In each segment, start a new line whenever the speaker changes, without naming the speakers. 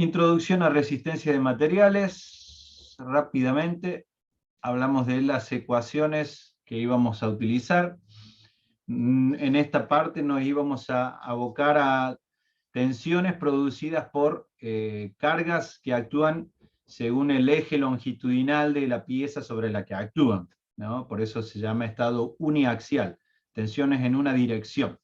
Introducción a resistencia de materiales. Rápidamente hablamos de las ecuaciones que íbamos a utilizar. En esta parte nos íbamos a abocar a tensiones producidas por cargas que actúan según el eje longitudinal de la pieza sobre la que actúan, ¿no? Por eso se llama estado uniaxial, tensiones en una dirección,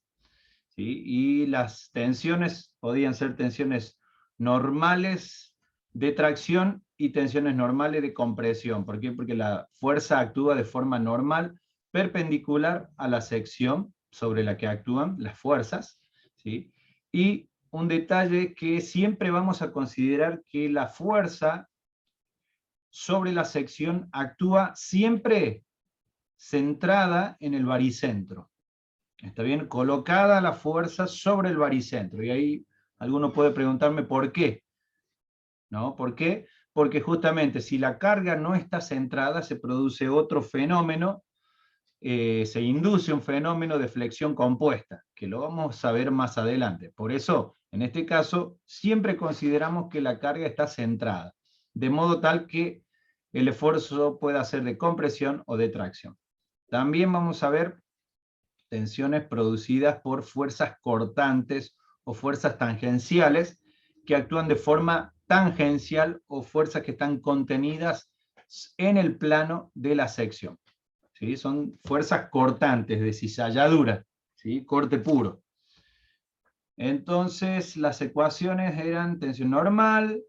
¿sí? Y las tensiones podían ser tensiones normales de tracción y tensiones normales de compresión. ¿Por qué? Porque la fuerza actúa de forma normal, perpendicular a la sección sobre la que actúan las fuerzas, ¿sí? Y un detalle que siempre vamos a considerar que la fuerza sobre la sección actúa siempre centrada en el baricentro. ¿Está bien? Colocada la fuerza sobre el baricentro. Y ahí alguno puede preguntarme por qué. ¿No? ¿Por qué? Porque justamente si la carga no está centrada, se produce otro fenómeno, se induce un fenómeno de flexión compuesta, que lo vamos a ver más adelante. Por eso, en este caso, siempre consideramos que la carga está centrada, de modo tal que el esfuerzo pueda ser de compresión o de tracción. También vamos a ver tensiones producidas por fuerzas cortantes o fuerzas tangenciales que actúan de forma tangencial o fuerzas que están contenidas en el plano de la sección. ¿Sí? Son fuerzas cortantes, de cizalladura, ¿sí? Corte puro. Entonces las ecuaciones eran tensión normal,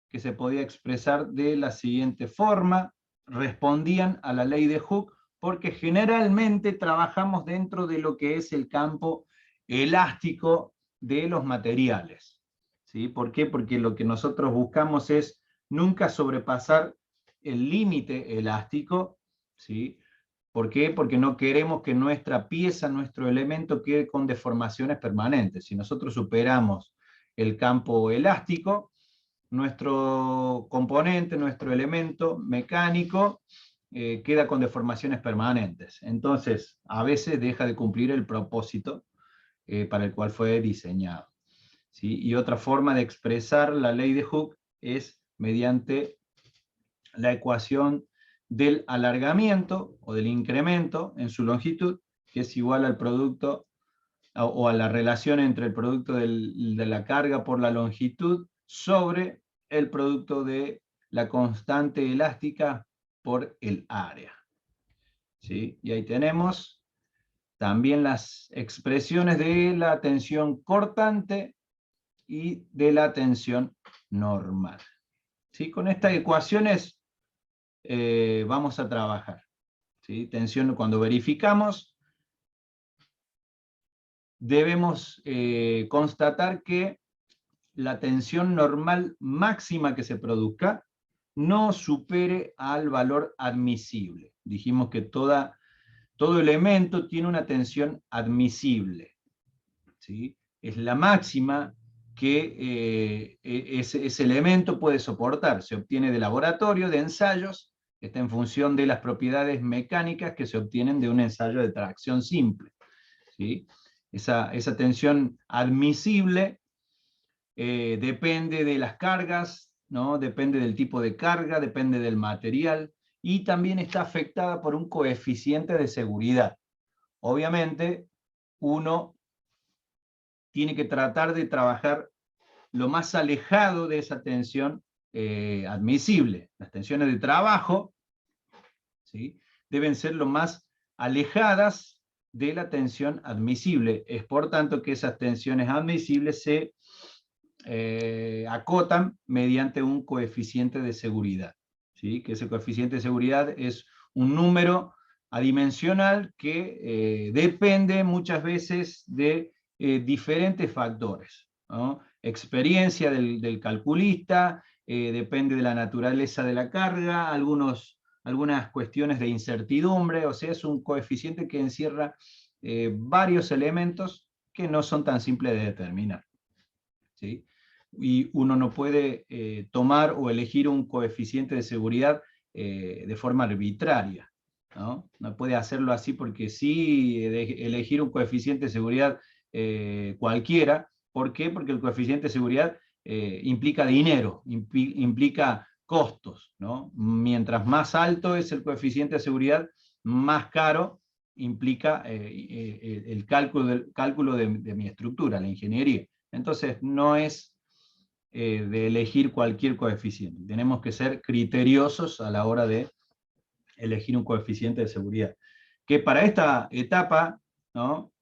que se podía expresar de la siguiente forma, respondían a la ley de Hooke, porque generalmente trabajamos dentro de lo que es el campo elástico de los materiales. ¿Sí? ¿Por qué? Porque lo que nosotros buscamos es nunca sobrepasar el límite elástico, ¿sí? ¿Por qué? Porque no queremos que nuestra pieza, nuestro elemento quede con deformaciones permanentes. Si nosotros superamos el campo elástico, nuestro componente, nuestro elemento mecánico, queda con deformaciones permanentes. Entonces, a veces deja de cumplir el propósito para el cual fue diseñado. ¿Sí? Y otra forma de expresar la ley de Hooke es mediante la ecuación del alargamiento o del incremento en su longitud, que es igual al producto o a la relación entre el producto de la carga por la longitud sobre el producto de la constante elástica por el área. ¿Sí? Y ahí tenemos también las expresiones de la tensión cortante y de la tensión normal. ¿Sí? Con estas ecuaciones vamos a trabajar. ¿Sí? Tensión, cuando verificamos, debemos constatar que la tensión normal máxima que se produzca no supere al valor admisible. Dijimos que todo elemento tiene una tensión admisible, ¿sí? Es la máxima que ese elemento puede soportar. Se obtiene de laboratorio, de ensayos, está en función de las propiedades mecánicas que se obtienen de un ensayo de tracción simple, ¿sí? Esa tensión admisible depende de las cargas, ¿no? Depende del tipo de carga, depende del material, y también está afectada por un coeficiente de seguridad. Obviamente, uno tiene que tratar de trabajar lo más alejado de esa tensión admisible. Las tensiones de trabajo, ¿sí? Deben ser lo más alejadas de la tensión admisible. Es por tanto que esas tensiones admisibles se acotan mediante un coeficiente de seguridad, ¿sí? Que ese coeficiente de seguridad es un número adimensional que depende muchas veces de diferentes factores, ¿no? Experiencia del calculista, depende de la naturaleza de la carga, algunas cuestiones de incertidumbre, o sea, es un coeficiente que encierra varios elementos que no son tan simples de determinar, ¿sí? Y uno no puede tomar o elegir un coeficiente de seguridad de forma arbitraria, ¿no? No puede hacerlo así porque sí, elegir un coeficiente de seguridad cualquiera. ¿Por qué? Porque el coeficiente de seguridad implica dinero, implica costos, ¿no? Mientras más alto es el coeficiente de seguridad, más caro implica el cálculo de mi estructura, la ingeniería. Entonces, no es de elegir cualquier coeficiente. Tenemos que ser criteriosos a la hora de elegir un coeficiente de seguridad. Que para esta etapa, ¿no?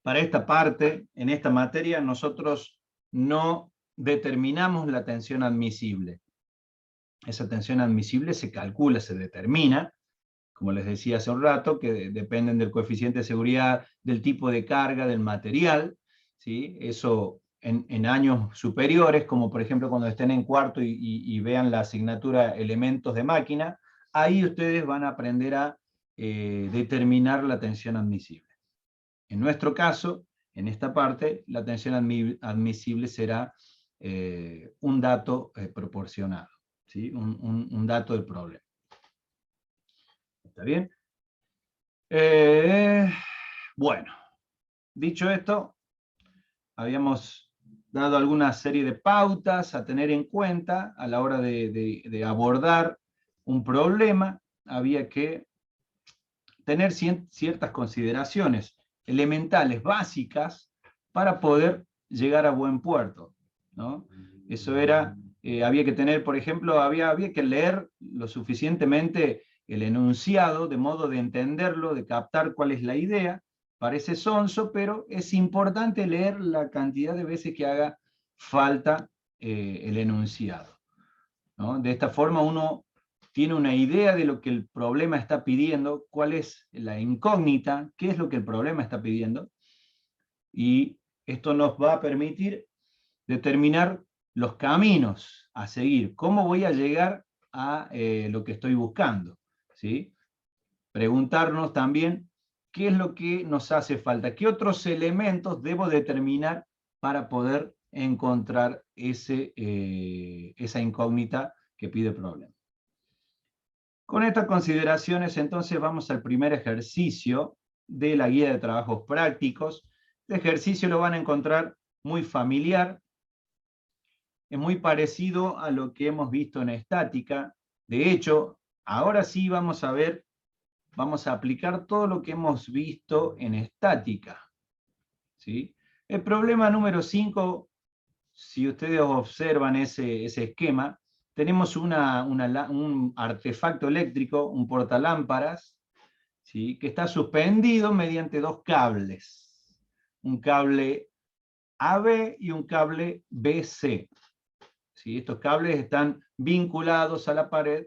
Para esta parte, en esta materia, nosotros no determinamos la tensión admisible. Esa tensión admisible se calcula, se determina, como les decía hace un rato, que dependen del coeficiente de seguridad, del tipo de carga, del material, ¿sí? Eso en años superiores, como por ejemplo cuando estén en cuarto y vean la asignatura elementos de máquina, ahí ustedes van a aprender a determinar la tensión admisible. En nuestro caso, en esta parte, la tensión admisible será un dato proporcionado, ¿sí? Un dato del problema. ¿Está bien? Bueno, dicho esto, habíamos dado alguna serie de pautas a tener en cuenta a la hora de abordar un problema. Había que tener ciertas consideraciones elementales, básicas, para poder llegar a buen puerto, ¿no? Eso era, había que tener, por ejemplo, había que leer lo suficientemente el enunciado, de modo de entenderlo, de captar cuál es la idea. Parece sonso, pero es importante leer la cantidad de veces que haga falta el enunciado, ¿no? De esta forma uno tiene una idea de lo que el problema está pidiendo, cuál es la incógnita, qué es lo que el problema está pidiendo, y esto nos va a permitir determinar los caminos a seguir, cómo voy a llegar a lo que estoy buscando, ¿sí? Preguntarnos también qué es lo que nos hace falta, qué otros elementos debo determinar para poder encontrar esa incógnita que pide el problema. Con estas consideraciones, entonces, vamos al primer ejercicio de la guía de trabajos prácticos. Este ejercicio lo van a encontrar muy familiar, es muy parecido a lo que hemos visto en estática. De hecho, ahora sí vamos a aplicar todo lo que hemos visto en estática, ¿sí? El problema número 5, si ustedes observan ese esquema, tenemos un artefacto eléctrico, un portalámparas, ¿sí? Que está suspendido mediante dos cables, un cable AB y un cable BC. ¿Sí? Estos cables están vinculados a la pared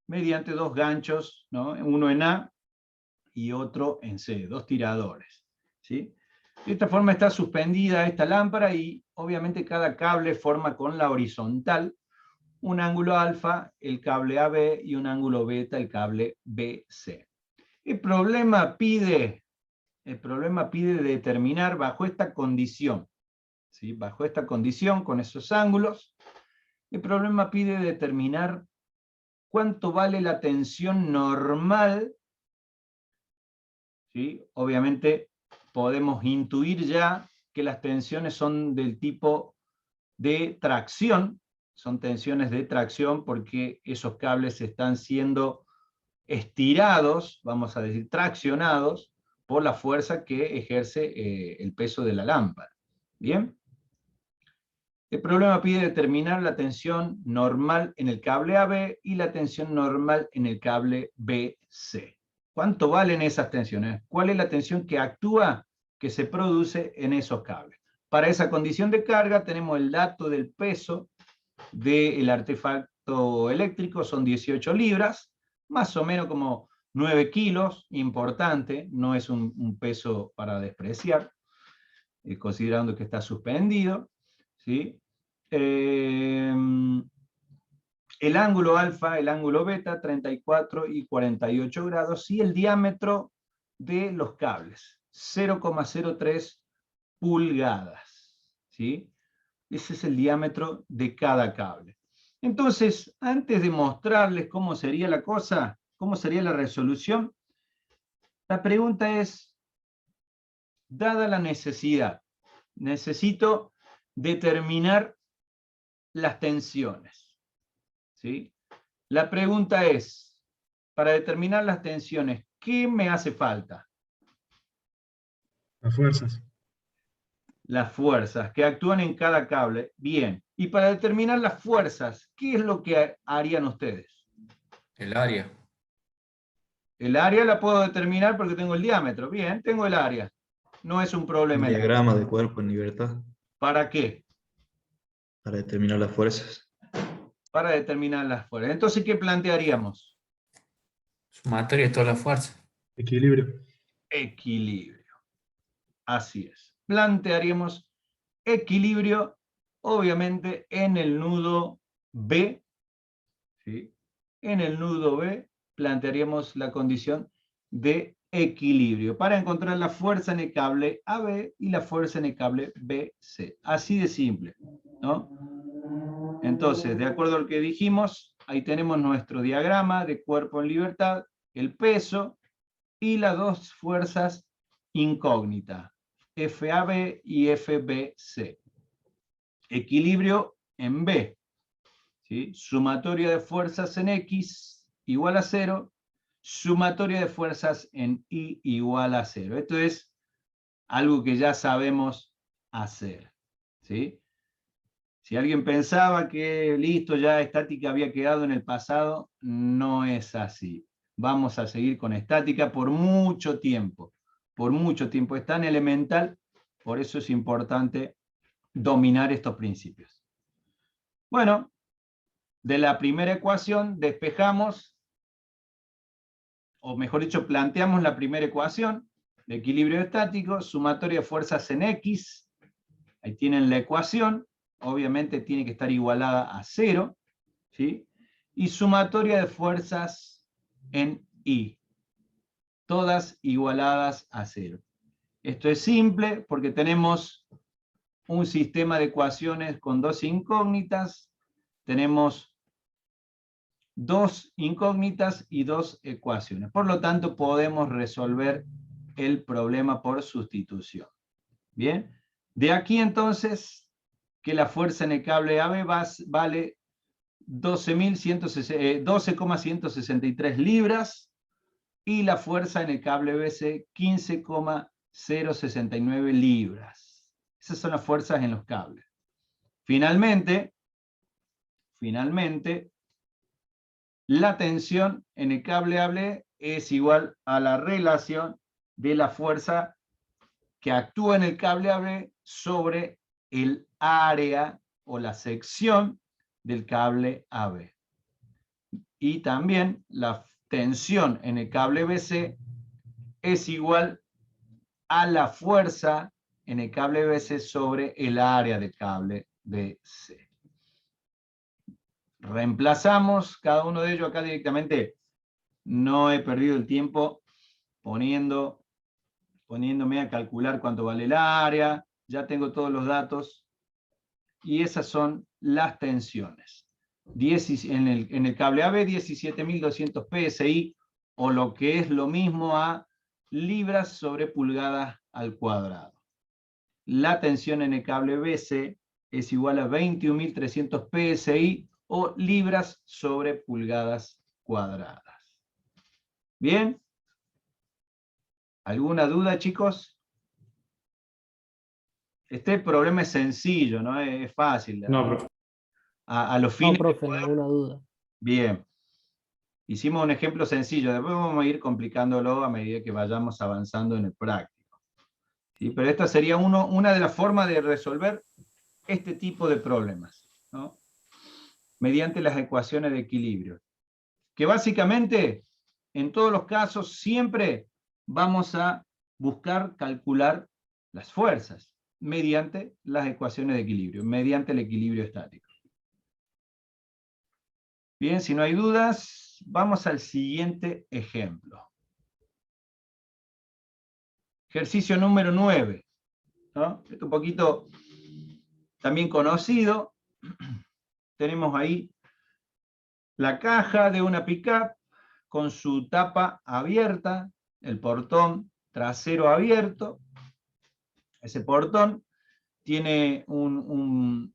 mediante dos ganchos, ¿no? Uno en A y otro en C, dos tiradores, ¿sí? De esta forma está suspendida esta lámpara y obviamente cada cable forma con la horizontal un ángulo alfa, el cable AB, y un ángulo beta, el cable BC. El problema pide determinar bajo esta condición, ¿sí? Bajo esta condición, con esos ángulos, el problema pide determinar cuánto vale la tensión normal, ¿sí? Obviamente podemos intuir ya que las tensiones son del tipo de tracción, son tensiones de tracción porque esos cables están siendo estirados, vamos a decir traccionados, por la fuerza que ejerce el peso de la lámpara. ¿Bien? El problema pide determinar la tensión normal en el cable AB y la tensión normal en el cable BC. ¿Cuánto valen esas tensiones? ¿Cuál es la tensión que actúa, que se produce en esos cables? Para esa condición de carga tenemos el dato del peso del artefacto eléctrico, son 18 libras, más o menos como 9 kilos, importante, no es un peso para despreciar, considerando que está suspendido, ¿sí? El ángulo alfa, el ángulo beta, 34 y 48 grados, y el diámetro de los cables, 0,03 pulgadas, ¿sí? Ese es el diámetro de cada cable. Entonces, antes de mostrarles cómo sería la cosa, cómo sería la resolución, la pregunta es, dada la necesidad necesito determinar las tensiones, ¿sí? La pregunta es, para determinar las tensiones, ¿qué me hace falta?
Las fuerzas.
Las fuerzas que actúan en cada cable. Bien. Y para determinar las fuerzas, ¿qué es lo que harían ustedes?
El área.
El área la puedo determinar porque tengo el diámetro. Bien, tengo el área. No es un problema.
Un diagrama de cuerpo en libertad
¿Para qué?
para determinar las fuerzas.
Para determinar las fuerzas. Entonces, ¿qué plantearíamos?
Sumatoria de todas las fuerzas.
Equilibrio.
Equilibrio. Así es. Plantearíamos equilibrio, obviamente, en el nudo B. ¿Sí? En el nudo B plantearíamos la condición de equilibrio para encontrar la fuerza en el cable AB y la fuerza en el cable BC. Así de simple, ¿no? Entonces, de acuerdo al que dijimos, ahí tenemos nuestro diagrama de cuerpo en libertad, el peso y las dos fuerzas incógnitas, FAB y FBC. Equilibrio en B. ¿Sí? Sumatoria de fuerzas en X igual a 0, sumatoria de fuerzas en Y igual a 0. Esto es algo que ya sabemos hacer. ¿Sí? Si alguien pensaba que listo, ya estática había quedado en el pasado, no es así. Vamos a seguir con estática por mucho tiempo. Por mucho tiempo. Es tan elemental, por eso es importante dominar estos principios. Bueno, de la primera ecuación despejamos, o mejor dicho, planteamos la primera ecuación de equilibrio estático, sumatoria de fuerzas en X, ahí tienen la ecuación, obviamente tiene que estar igualada a 0, ¿sí? Y sumatoria de fuerzas en Y, todas igualadas a 0. Esto es simple porque tenemos un sistema de ecuaciones con dos incógnitas, tenemos dos incógnitas y dos ecuaciones. Por lo tanto, podemos resolver el problema por sustitución. Bien, de aquí entonces que la fuerza en el cable AB vale 12,163 libras y la fuerza en el cable BC 15,069 libras. Esas son las fuerzas en los cables. Finalmente, la tensión en el cable AB es igual a la relación de la fuerza que actúa en el cable AB sobre el área o la sección del cable AB. Y también la tensión en el cable BC es igual a la fuerza en el cable BC sobre el área del cable BC. Reemplazamos cada uno de ellos acá directamente. No he perdido el tiempo poniéndome a calcular cuánto vale el área. Ya tengo todos los datos. Y esas son las tensiones. En el cable AB, 17.200 PSI, o lo que es lo mismo a libras sobre pulgadas al cuadrado. La tensión en el cable BC es igual a 21.300 PSI, o libras sobre pulgadas cuadradas. ¿Bien? ¿Alguna duda, chicos? Este problema es sencillo, ¿no? Es fácil.
No, profe.
A los
No,
fines
profe, ninguna duda.
Bien. Hicimos un ejemplo sencillo, después vamos a ir complicándolo a medida que vayamos avanzando en el práctico. ¿Sí? Pero esta sería una de las formas de resolver este tipo de problemas, ¿no? Mediante las ecuaciones de equilibrio. Que básicamente, en todos los casos, siempre vamos a buscar calcular las fuerzas mediante las ecuaciones de equilibrio, mediante el equilibrio estático. Bien, si no hay dudas, vamos al siguiente ejemplo. Ejercicio número 9. ¿No? Este un poquito también conocido. Tenemos ahí la caja de una pickup con su tapa abierta, el portón trasero abierto. Ese portón tiene un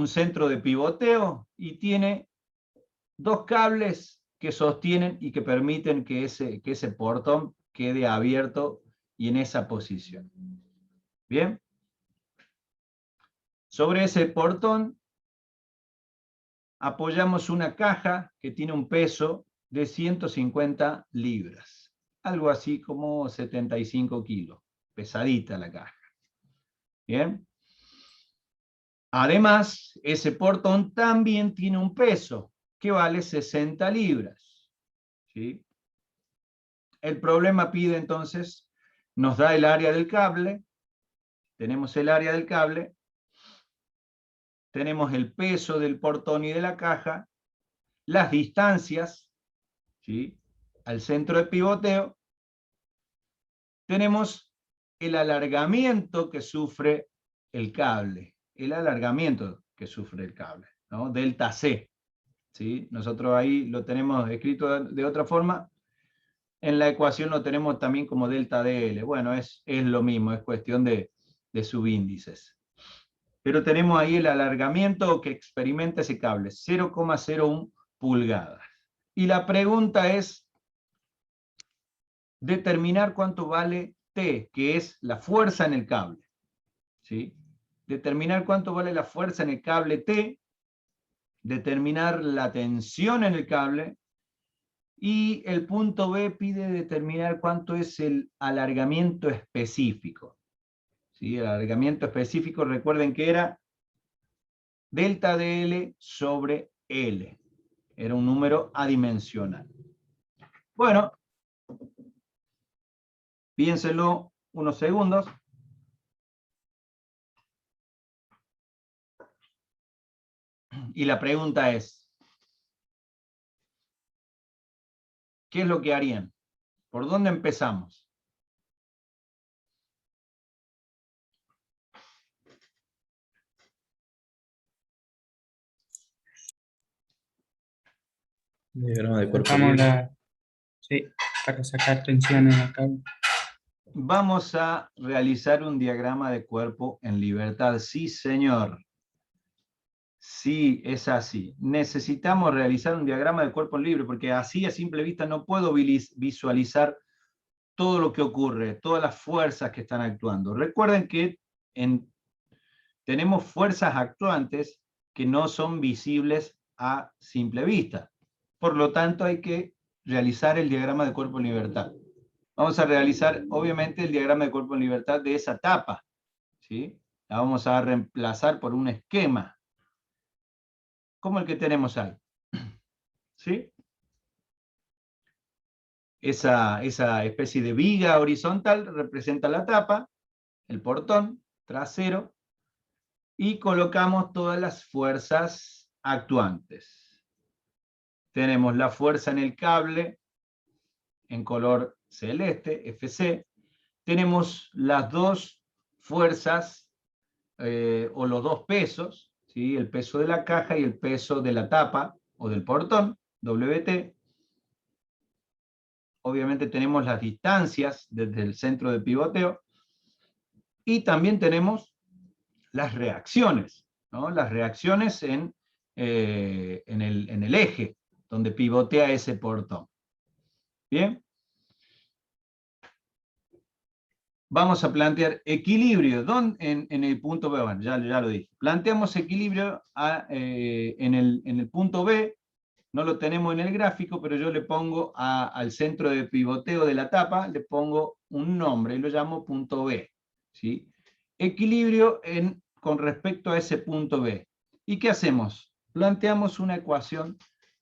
centro de pivoteo y tiene dos cables que sostienen y que permiten que ese portón quede abierto y en esa posición. ¿Bien? Sobre ese portón apoyamos una caja que tiene un peso de 150 libras, algo así como 75 kilos, pesadita la caja. ¿Bien? Además, ese portón también tiene un peso que vale 60 libras. ¿Sí? El problema pide entonces, nos da el área del cable, tenemos el área del cable, tenemos el peso del portón y de la caja, las distancias, ¿sí?, al centro de pivoteo, tenemos el alargamiento que sufre el cable, ¿no? Delta C, ¿sí? Nosotros ahí lo tenemos escrito de otra forma, en la ecuación lo tenemos también como delta DL, bueno, es lo mismo, es cuestión de subíndices. Pero tenemos ahí el alargamiento que experimenta ese cable, 0,01 pulgadas. Y la pregunta es determinar cuánto vale T, que es la fuerza en el cable. ¿Sí? Determinar cuánto vale la fuerza en el cable T, determinar la tensión en el cable, y el punto B pide determinar cuánto es el alargamiento específico. ¿Sí? El alargamiento específico, recuerden que era delta DL sobre L. Era un número adimensional. Bueno, piénsenlo unos segundos. Y la pregunta es, ¿qué es lo que harían? ¿Por dónde empezamos?
Diagrama de cuerpo
Sacamos
libre.
sí, para sacar tensiones acá.
Vamos a realizar un diagrama de cuerpo en libertad. Sí, señor. Sí, es así. Necesitamos realizar un diagrama de cuerpo en libre, porque así a simple vista no puedo visualizar todo lo que ocurre, todas las fuerzas que están actuando. Recuerden que tenemos fuerzas actuantes que no son visibles a simple vista. Por lo tanto, hay que realizar el diagrama de cuerpo en libertad. Vamos a realizar, obviamente, el diagrama de cuerpo en libertad de esa tapa, ¿sí? La vamos a reemplazar por un esquema, como el que tenemos ahí, ¿sí? Esa especie de viga horizontal representa la tapa, el portón trasero, y colocamos todas las fuerzas actuantes. Tenemos la fuerza en el cable, en color celeste, FC. Tenemos las dos fuerzas, o los dos pesos, ¿sí? El peso de la caja y el peso de la tapa, o del portón, WT. Obviamente tenemos las distancias desde el centro de pivoteo. Y también tenemos las reacciones, ¿no? Las reacciones en el eje, donde pivotea ese portón. ¿Bien? Vamos a plantear equilibrio en el punto B. Bueno, ya lo dije. Planteamos equilibrio en el punto B. No lo tenemos en el gráfico, pero yo le pongo al centro de pivoteo de la tapa, le pongo un nombre y lo llamo punto B. ¿Sí? Equilibrio con respecto a ese punto B. ¿Y qué hacemos? Planteamos una ecuación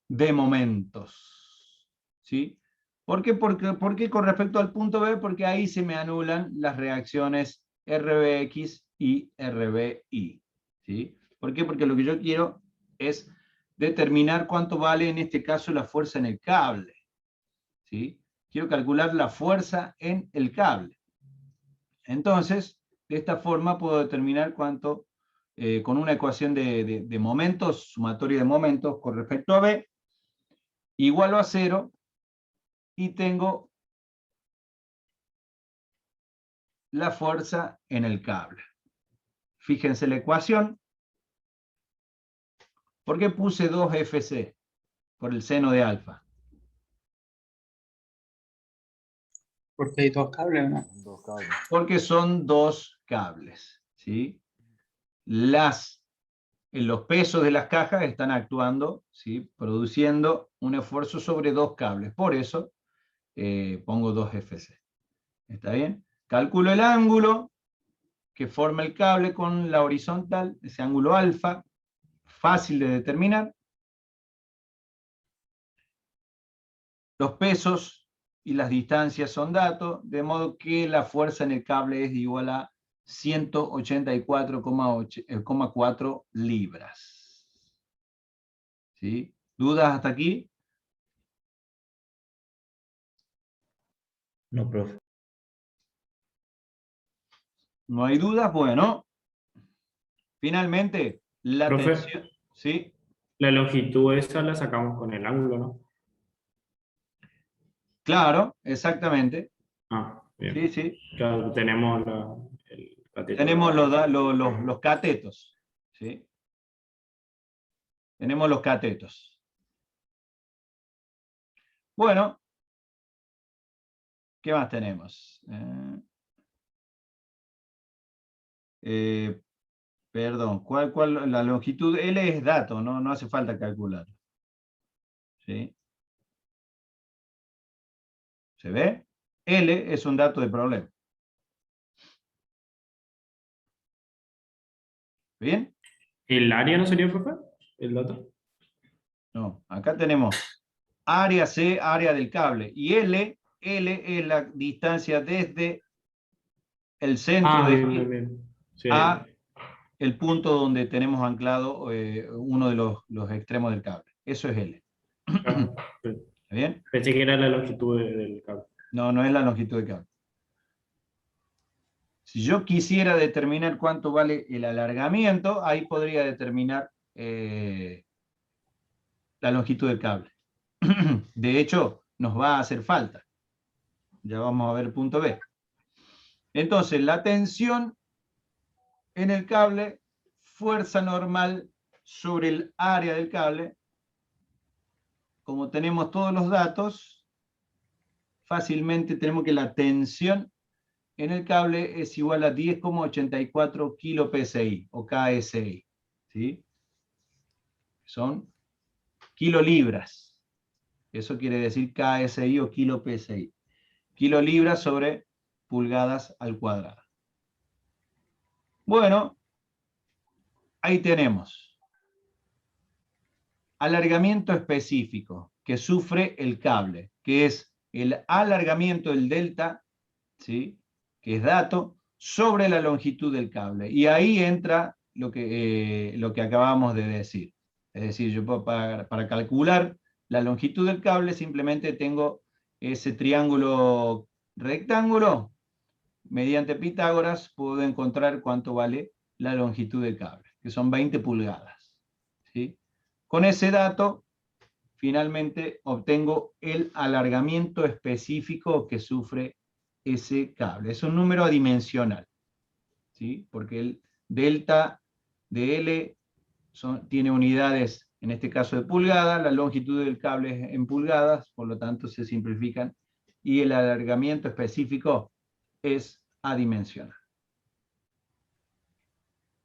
de momentos. ¿Sí? ¿Por qué con respecto al punto B? Porque ahí se me anulan las reacciones RBX y RBY. ¿Sí? ¿Por qué? Porque lo que yo quiero es determinar cuánto vale en este caso la fuerza en el cable. ¿Sí? Quiero calcular la fuerza en el cable. Entonces, de esta forma puedo determinar cuánto, con una ecuación de momentos, sumatoria de momentos con respecto a B, igual a 0, y tengo la fuerza en el cable. Fíjense la ecuación. ¿Por qué puse 2FC? Por el seno de alfa.
Porque hay dos cables, ¿no?
Dos cables.
Porque son dos cables, ¿sí? Los pesos de las cajas están actuando, ¿sí? Produciendo un esfuerzo sobre dos cables. Por eso pongo 2FC. ¿Está bien? Calculo el ángulo que forma el cable con la horizontal, ese ángulo alfa, fácil de determinar. Los pesos y las distancias son datos, de modo que la fuerza en el cable es igual a 184,4 libras. ¿Sí? ¿Dudas hasta aquí?
No, profe.
¿No hay dudas? Bueno. Finalmente, la
Profe.
tensión... ¿Sí?
La longitud esa la sacamos con el ángulo, ¿no?
Claro, exactamente.
Ah, bien.
Sí, sí.
Claro, tenemos el cateto.
Tenemos los catetos. ¿Sí? Tenemos los catetos. Bueno, ¿qué más tenemos? Perdón, ¿cuál? La longitud L es dato, no hace falta calcular. ¿Sí? ¿Se ve? L es un dato de problema. ¿Bien?
¿El área no sería, profe? ¿El dato?
No, acá tenemos área C, área del cable. Y L es la distancia desde el centro de
bien,
giro
bien. Sí.
a el punto donde tenemos anclado uno de los extremos del cable. Eso es L.
Claro, sí.
¿Está bien?
Pensé que era la longitud del cable.
No es la longitud de cable. Si yo quisiera determinar cuánto vale el alargamiento, ahí podría determinar la longitud del cable. De hecho, nos va a hacer falta. Ya vamos a ver el punto B. Entonces, la tensión en el cable, fuerza normal sobre el área del cable. Como tenemos todos los datos, fácilmente tenemos que la tensión en el cable es igual a 10,84 kilo PSI o KSI. ¿Sí? Son kilolibras. Eso quiere decir KSI o kilo PSI. Kilolibras sobre pulgadas al cuadrado. Bueno, ahí tenemos alargamiento específico que sufre el cable, que es el alargamiento del delta, ¿sí? Que es dato, sobre la longitud del cable. Y ahí entra lo que acabamos de decir. Es decir, yo para calcular la longitud del cable simplemente tengo ese triángulo rectángulo. Mediante Pitágoras puedo encontrar cuánto vale la longitud del cable, que son 20 pulgadas. ¿Sí? Con ese dato, finalmente obtengo el alargamiento específico que sufre ese cable. Es un número adimensional, ¿sí? Porque el delta de L tiene unidades, en este caso de pulgadas, la longitud del cable es en pulgadas, por lo tanto se simplifican, y el alargamiento específico es adimensional.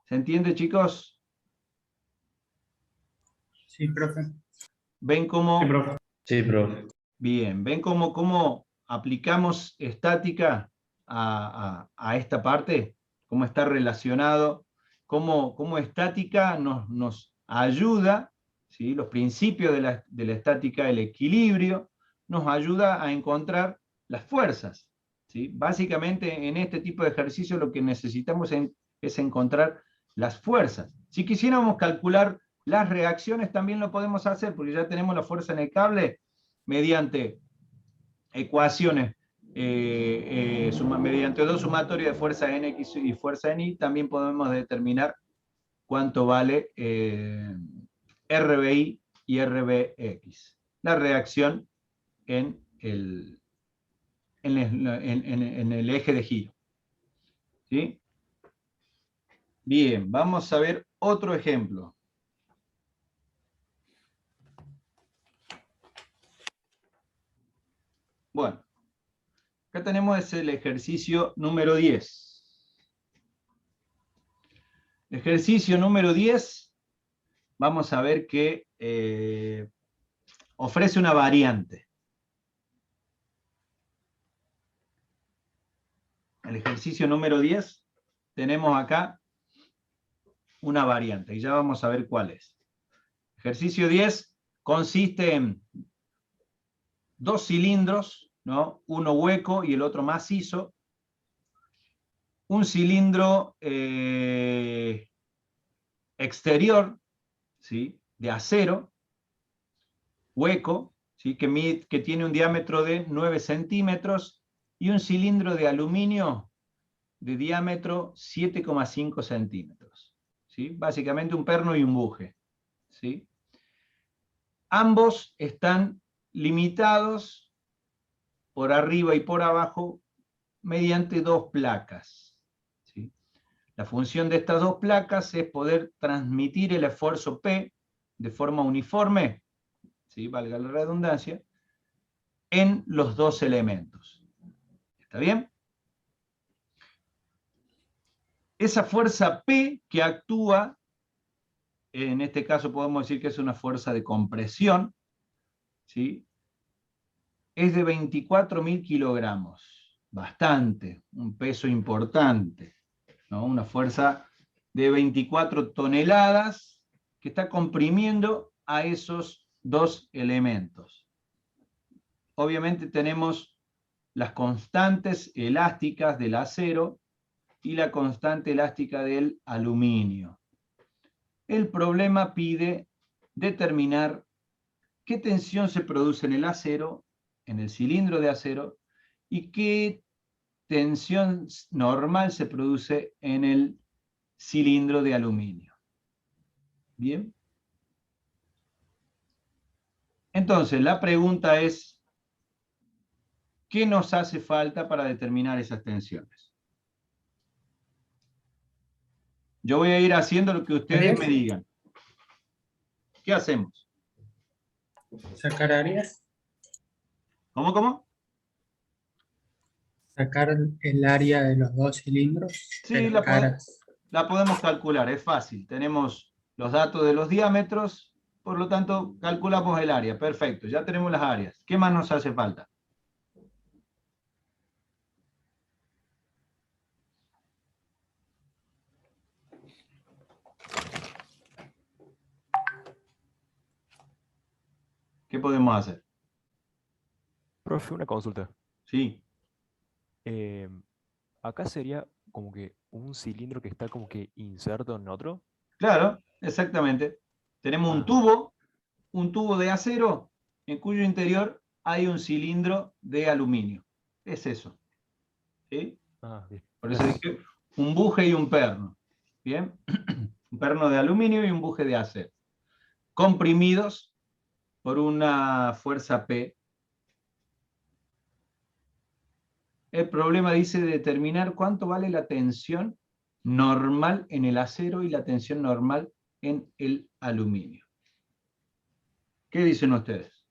¿Se entiende, chicos?
Sí, profe.
¿Ven cómo?
Sí, profe.
Sí, profe.
Bien, ¿ven cómo aplicamos estática a esta parte? ¿Cómo está relacionado? ¿Cómo estática nos ayuda, ¿sí? Los principios de la estática, el equilibrio, nos ayuda a encontrar las fuerzas, ¿sí? Básicamente en este tipo de ejercicio lo que necesitamos es encontrar las fuerzas. Si quisiéramos calcular las reacciones también lo podemos hacer, porque ya tenemos la fuerza en el cable mediante ecuaciones, mediante dos sumatorios de fuerza en X y fuerza en Y, también podemos determinar cuánto vale RBI y RBX. La reacción en el eje de giro. ¿Sí? Bien, vamos a ver otro ejemplo. Bueno, acá tenemos el ejercicio número 10. Ejercicio número 10, vamos a ver que ofrece una variante. El ejercicio número 10, tenemos acá una variante, y ya vamos a ver cuál es. Ejercicio 10 consiste en dos cilindros, ¿no? Uno hueco y el otro macizo. Un cilindro exterior, ¿sí? De acero, hueco, ¿sí? Que tiene un diámetro de 9 centímetros, y un cilindro de aluminio de diámetro 7,5 centímetros. ¿Sí? Básicamente un perno y un buje. ¿Sí? Ambos están limitados por arriba y por abajo mediante dos placas. ¿Sí? La función de estas dos placas es poder transmitir el esfuerzo P de forma uniforme, ¿sí? Valga la redundancia, en los dos elementos. ¿Está bien? Esa fuerza P que actúa, en este caso podemos decir que es una fuerza de compresión, ¿sí? Es de 24.000 kilogramos. Bastante, un peso importante, ¿no? Una fuerza de 24 toneladas que está comprimiendo a esos dos elementos. Obviamente tenemos las constantes elásticas del acero y la constante elástica del aluminio. El problema pide determinar qué tensión se produce en el acero, en el cilindro de acero, y qué tensión normal se produce en el cilindro de aluminio. ¿Bien? Entonces, la pregunta es, ¿qué nos hace falta para determinar esas tensiones? Yo voy a ir haciendo lo que ustedes me digan. ¿Qué hacemos?
Sacar áreas.
¿Cómo?
Sacar el área de los dos cilindros.
Sí,
las caras.
la podemos calcular, es fácil. Tenemos los datos de los diámetros, por lo tanto, calculamos el área. Perfecto, ya tenemos las áreas. ¿Qué más nos hace falta? ¿Qué podemos hacer?
Profe, una consulta.
Sí,
Eh, acá sería como que un cilindro que está como que inserto en otro.
claro, exactamente. Tenemos un tubo de acero en cuyo interior hay un cilindro de aluminio. Es eso. ¿Sí?
Bien.
Por eso
Gracias.
dije un buje y un perno. ¿Bien? Un perno de aluminio y un buje de acero. Comprimidos por una fuerza P. El problema dice determinar cuánto vale la tensión normal en el acero y la tensión normal en el aluminio. ¿Qué dicen ustedes?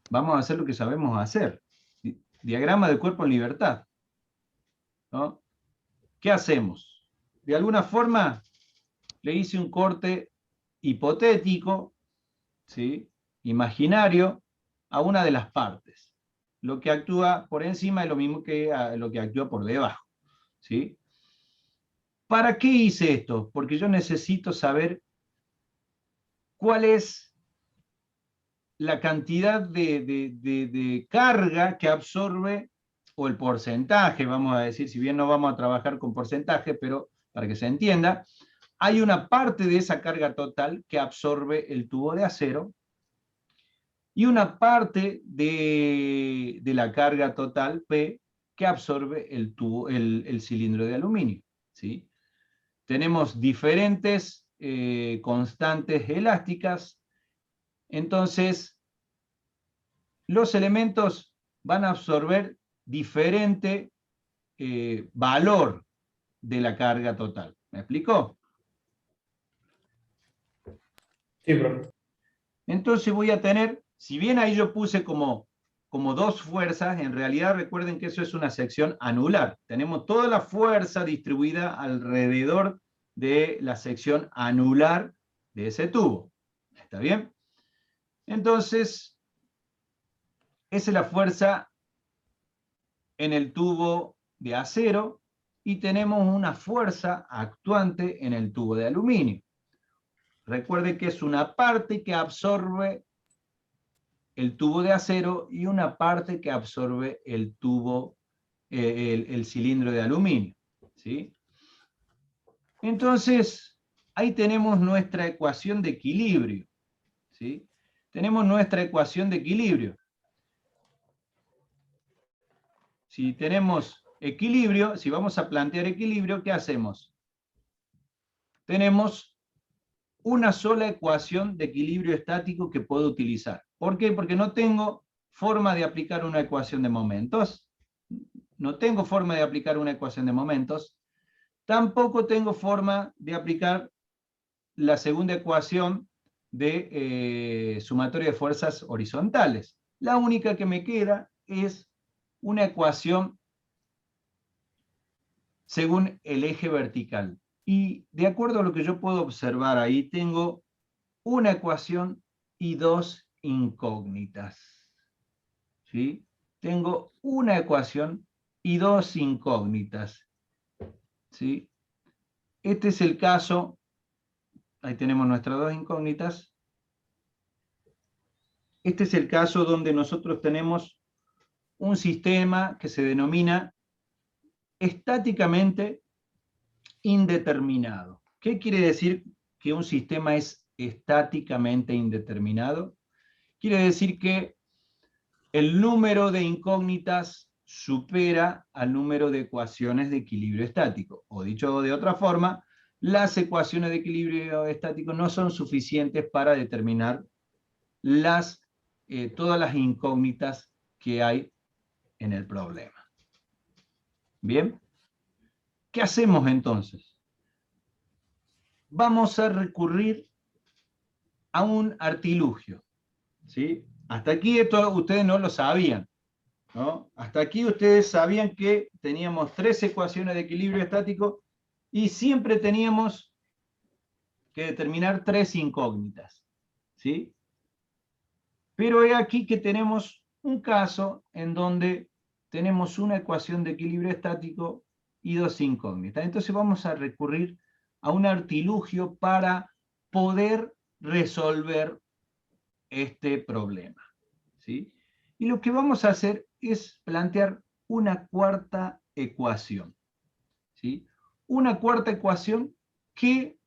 Vamos a hacer lo que sabemos hacer. Diagrama de cuerpo en libertad, ¿no? ¿Qué hacemos? De alguna forma le hice un corte hipotético, ¿sí? Imaginario, a una de las partes. Lo que actúa por encima es lo mismo que lo que actúa por debajo, ¿sí? ¿Para qué hice esto? Porque yo necesito saber cuál es la cantidad de carga que absorbe, o el porcentaje, vamos a decir, si bien no vamos a trabajar con porcentaje, pero para que se entienda, hay una parte de esa carga total que absorbe el tubo de acero y una parte de la carga total, P, que absorbe el cilindro de aluminio. ¿Sí? Tenemos diferentes constantes elásticas, entonces los elementos van a absorber diferente valor de la carga total. ¿Me explicó?
Sí, profe.
Entonces voy a tener, si bien ahí yo puse como dos fuerzas, en realidad recuerden que eso es una sección anular. Tenemos toda la fuerza distribuida alrededor de la sección anular de ese tubo. ¿Está bien? Entonces, esa es la fuerza en el tubo de acero y tenemos una fuerza actuante en el tubo de aluminio. Recuerden que es una parte que absorbe el tubo de acero y una parte que absorbe el tubo, el cilindro de aluminio, ¿sí? Entonces, ahí tenemos nuestra ecuación de equilibrio, ¿sí? Tenemos nuestra ecuación de equilibrio. Si tenemos equilibrio, si vamos a plantear equilibrio, ¿qué hacemos? Tenemos una sola ecuación de equilibrio estático que puedo utilizar. ¿Por qué? Porque no tengo forma de aplicar una ecuación de momentos. No tengo forma de aplicar una ecuación de momentos. Tampoco tengo forma de aplicar la segunda ecuación de sumatoria de fuerzas horizontales. La única que me queda es una ecuación según el eje vertical. Y de acuerdo a lo que yo puedo observar ahí, tengo una ecuación y dos incógnitas. ¿Sí? Tengo una ecuación y dos incógnitas. ¿Sí? Este es el caso, ahí tenemos nuestras dos incógnitas. Este es el caso donde nosotros tenemos un sistema que se denomina estáticamente indeterminado. ¿Qué quiere decir que un sistema es estáticamente indeterminado? Quiere decir que el número de incógnitas supera al número de ecuaciones de equilibrio estático. O dicho de otra forma, las ecuaciones de equilibrio estático no son suficientes para determinar todas las incógnitas que hay en el problema. ¿Bien? ¿Qué hacemos entonces? Vamos a recurrir a un artilugio. ¿Sí? Hasta aquí esto ustedes no lo sabían, ¿no? Hasta aquí ustedes sabían que teníamos tres ecuaciones de equilibrio estático y siempre teníamos que determinar tres incógnitas, ¿sí? Pero es aquí que tenemos un caso en donde tenemos una ecuación de equilibrio estático y dos incógnitas. Entonces vamos a recurrir a un artilugio para poder resolver este problema, ¿sí? Y lo que vamos a hacer es plantear una cuarta ecuación, ¿sí? Una cuarta ecuación que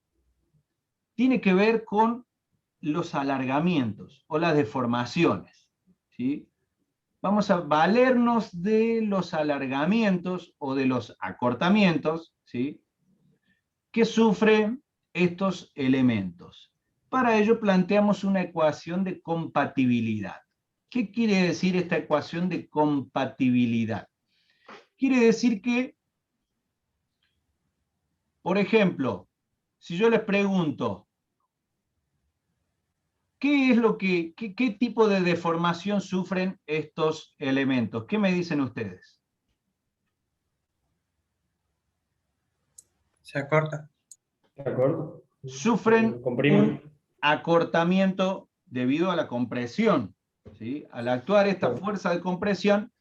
tiene que ver con los alargamientos o las deformaciones, ¿sí? Vamos a valernos de los alargamientos o de los acortamientos, ¿sí?, que sufren estos elementos. Para ello planteamos una ecuación de compatibilidad. ¿Qué quiere decir esta ecuación de compatibilidad? Quiere decir que, por ejemplo, si yo les pregunto, ¿qué tipo de deformación sufren estos elementos? ¿Qué me dicen ustedes?
Se acorta.
¿De acuerdo?
Sufren
Comprime.
un acortamiento debido a la compresión, ¿sí? Al actuar esta fuerza de compresión,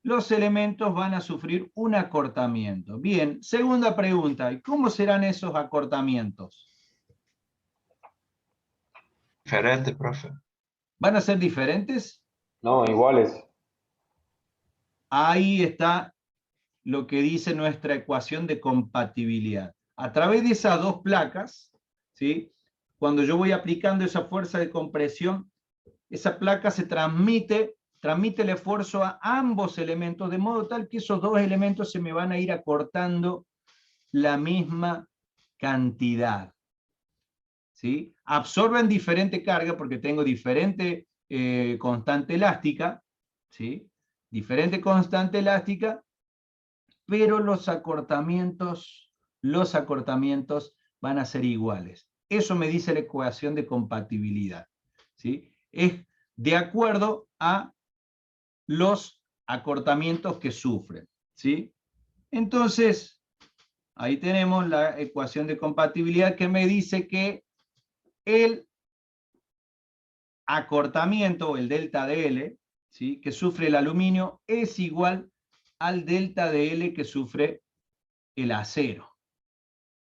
los elementos van a sufrir un acortamiento. Bien, segunda pregunta, ¿cómo serán esos acortamientos?
Diferente, profe.
¿Van a ser diferentes?
No, iguales.
Ahí está lo que dice nuestra ecuación de compatibilidad. A través de esas dos placas, ¿sí?, cuando yo voy aplicando esa fuerza de compresión, esa placa se transmite el esfuerzo a ambos elementos, de modo tal que esos dos elementos se me van a ir acortando la misma cantidad, ¿sí? Absorben diferente carga porque tengo diferente constante elástica, ¿sí?, diferente constante elástica, pero los acortamientos van a ser iguales. Eso me dice la ecuación de compatibilidad, ¿sí? Es de acuerdo a los acortamientos que sufren, ¿sí? Entonces, ahí tenemos la ecuación de compatibilidad que me dice que el acortamiento, el delta de L, ¿sí?, que sufre el aluminio, es igual al delta de L que sufre el acero,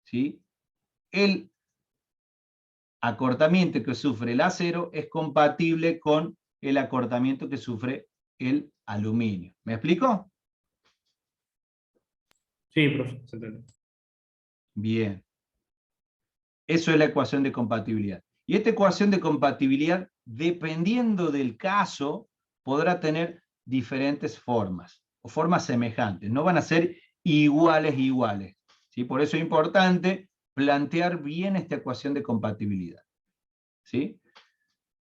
¿sí? El acortamiento que sufre el acero es compatible con el acortamiento que sufre el aluminio. ¿Me explico?
Sí, profe, se entiende.
Bien. Eso es la ecuación de compatibilidad. Y esta ecuación de compatibilidad, dependiendo del caso, podrá tener diferentes formas, o formas semejantes. No van a ser iguales. ¿Sí? Por eso es importante plantear bien esta ecuación de compatibilidad. ¿Sí?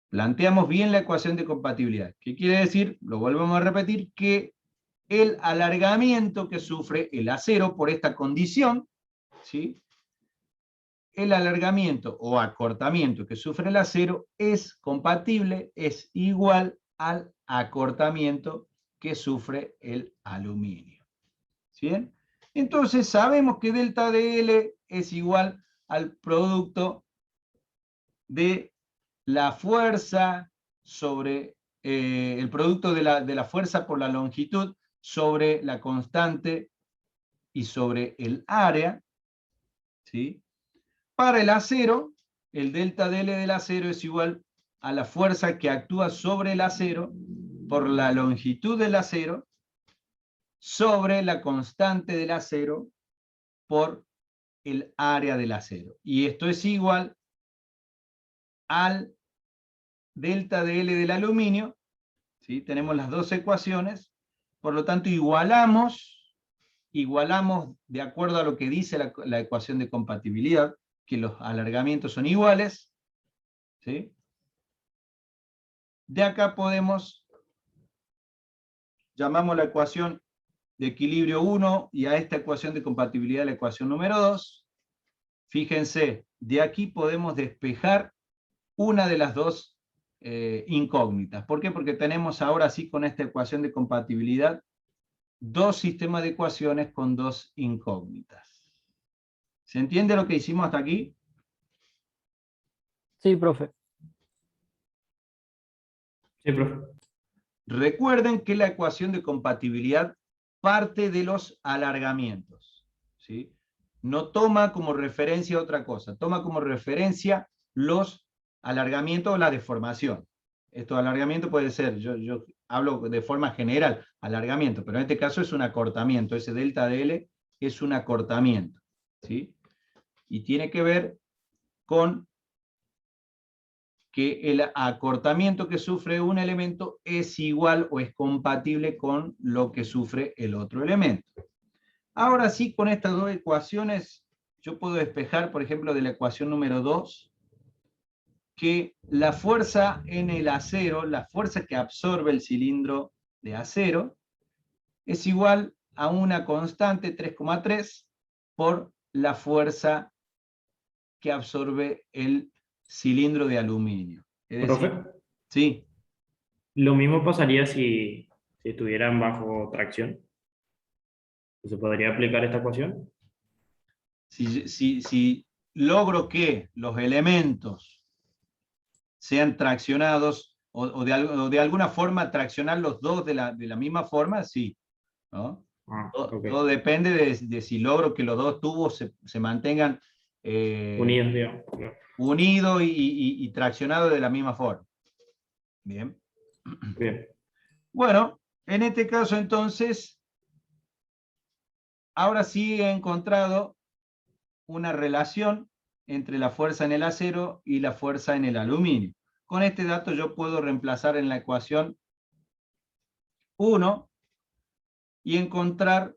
Planteamos bien la ecuación de compatibilidad. ¿Qué quiere decir? Lo volvemos a repetir, que el alargamiento que sufre el acero por esta condición, ¿sí?, el alargamiento o acortamiento que sufre el acero es compatible, es igual al acortamiento que sufre el aluminio. ¿Sí? Entonces sabemos que delta de L es igual al producto de la fuerza sobre, el producto de la fuerza por la longitud sobre la constante y sobre el área, ¿sí? Para el acero, el delta de L del acero es igual a la fuerza que actúa sobre el acero por la longitud del acero sobre la constante del acero por el área del acero. Y esto es igual al delta de L del aluminio, ¿sí? Tenemos las dos ecuaciones, por lo tanto igualamos de acuerdo a lo que dice la ecuación de compatibilidad, que los alargamientos son iguales, ¿sí? De acá podemos, llamamos la ecuación de equilibrio 1 y a esta ecuación de compatibilidad la ecuación número 2. Fíjense, de aquí podemos despejar una de las dos incógnitas. ¿Por qué? Porque tenemos ahora sí con esta ecuación de compatibilidad dos sistemas de ecuaciones con dos incógnitas. ¿Se entiende lo que hicimos hasta aquí?
Sí, profe.
Sí, profe.
Recuerden que la ecuación de compatibilidad parte de los alargamientos, ¿sí? No toma como referencia otra cosa, toma como referencia los alargamientos o la deformación. Estos alargamientos puede ser, yo hablo de forma general, alargamiento, pero en este caso es un acortamiento, ese delta de L es un acortamiento, ¿sí? Y tiene que ver con que el acortamiento que sufre un elemento es igual o es compatible con lo que sufre el otro elemento. Ahora sí, con estas dos ecuaciones, yo puedo despejar, por ejemplo, de la ecuación número 2, que la fuerza en el acero, la fuerza que absorbe el cilindro de acero, es igual a una constante 3,3 por la fuerza que absorbe el cilindro de aluminio. Es decir,
Profe,
sí,
lo mismo pasaría si estuvieran bajo tracción. ¿Se podría aplicar esta ecuación?
si logro que los elementos sean traccionados o de alguna forma traccionar los dos de la misma forma, sí, ¿no?
Ah, ok.
Todo depende de si logro que los dos tubos se mantengan
Unidos, digamos.
unidos y traccionados de la misma forma. Bien.
Bien.
Bueno, en este caso entonces, ahora sí he encontrado una relación entre la fuerza en el acero y la fuerza en el aluminio. Con este dato yo puedo reemplazar en la ecuación 1 y encontrar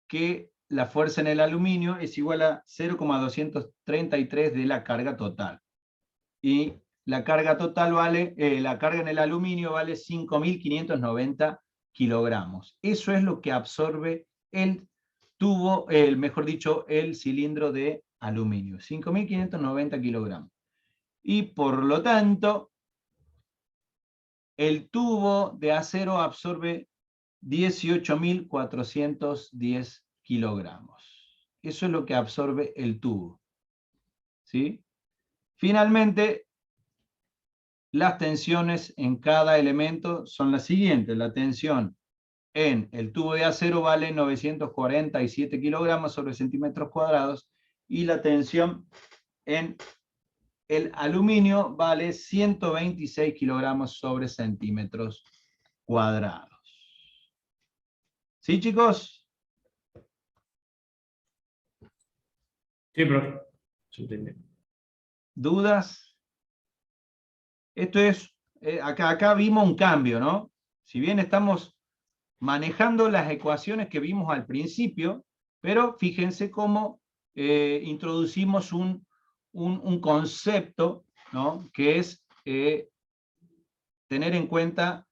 que la fuerza en el aluminio es igual a 0,233 de la carga total. Y la carga total vale, la carga en el aluminio vale 5.590 kilogramos. Eso es lo que absorbe el tubo, mejor dicho, el cilindro de aluminio. 5.590 kilogramos. Y por lo tanto, el tubo de acero absorbe 18.410 kilogramos. Eso es lo que absorbe el tubo. ¿Sí? Finalmente, las tensiones en cada elemento son las siguientes. La tensión en el tubo de acero vale 947 kilogramos sobre centímetros cuadrados y la tensión en el aluminio vale 126 kilogramos sobre centímetros cuadrados. ¿Sí, chicos?
Sí, profe. Se entendió.
¿Dudas? Esto es, acá vimos un cambio, ¿no? Si bien estamos manejando las ecuaciones que vimos al principio, pero fíjense cómo introducimos un concepto, ¿no? Que es tener en cuenta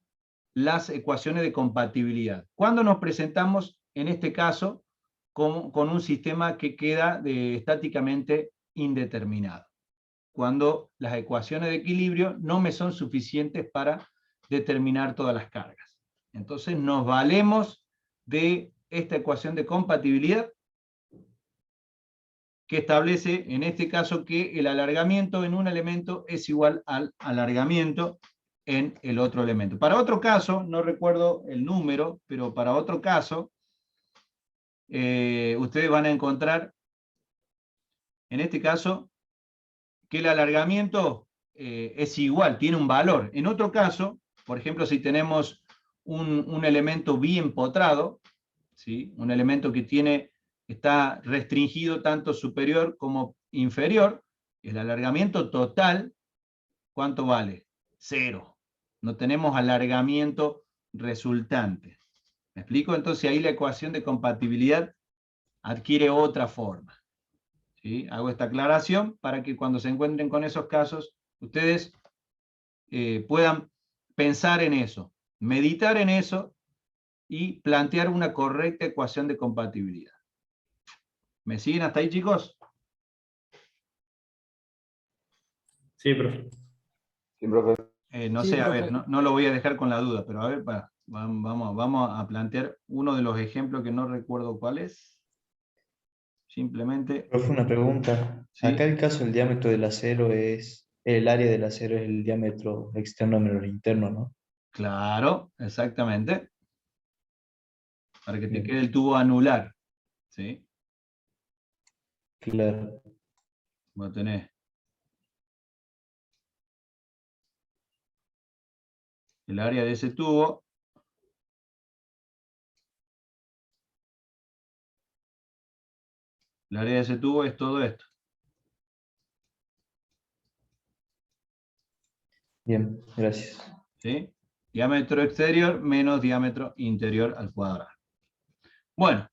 las ecuaciones de compatibilidad. Cuando nos presentamos, en este caso, con un sistema que queda estáticamente indeterminado. Cuando las ecuaciones de equilibrio no me son suficientes para determinar todas las cargas. Entonces nos valemos de esta ecuación de compatibilidad que establece, en este caso, que el alargamiento en un elemento es igual al alargamiento en el otro elemento. Para otro caso, no recuerdo el número, pero para otro caso, ustedes van a encontrar, en este caso, que el alargamiento es igual, tiene un valor. En otro caso, por ejemplo, si tenemos un elemento biempotrado, ¿sí? Un elemento que está restringido tanto superior como inferior, el alargamiento total, ¿cuánto vale? 0. No tenemos alargamiento resultante. ¿Me explico? Entonces ahí la ecuación de compatibilidad adquiere otra forma. ¿Sí? Hago esta aclaración para que cuando se encuentren con esos casos, ustedes puedan pensar en eso, meditar en eso y plantear una correcta ecuación de compatibilidad. ¿Me siguen hasta ahí, chicos?
Sí, profe.
Sí, profe.
No
Sí,
sé, a
profe.
ver, no lo voy a dejar con la duda, pero a ver, vamos a plantear uno de los ejemplos que no recuerdo cuál es. Simplemente,
Profe, una pregunta.
¿sí?
Acá el caso del diámetro del acero el área del acero es el diámetro externo menos el interno, ¿no?
Claro, exactamente. Para que te
Bien.
quede el tubo anular. ¿Sí?
Claro.
Vos tenés el área de ese tubo. El área de ese tubo es todo esto.
Bien, gracias.
¿Sí? Diámetro exterior menos diámetro interior al cuadrado. Bueno,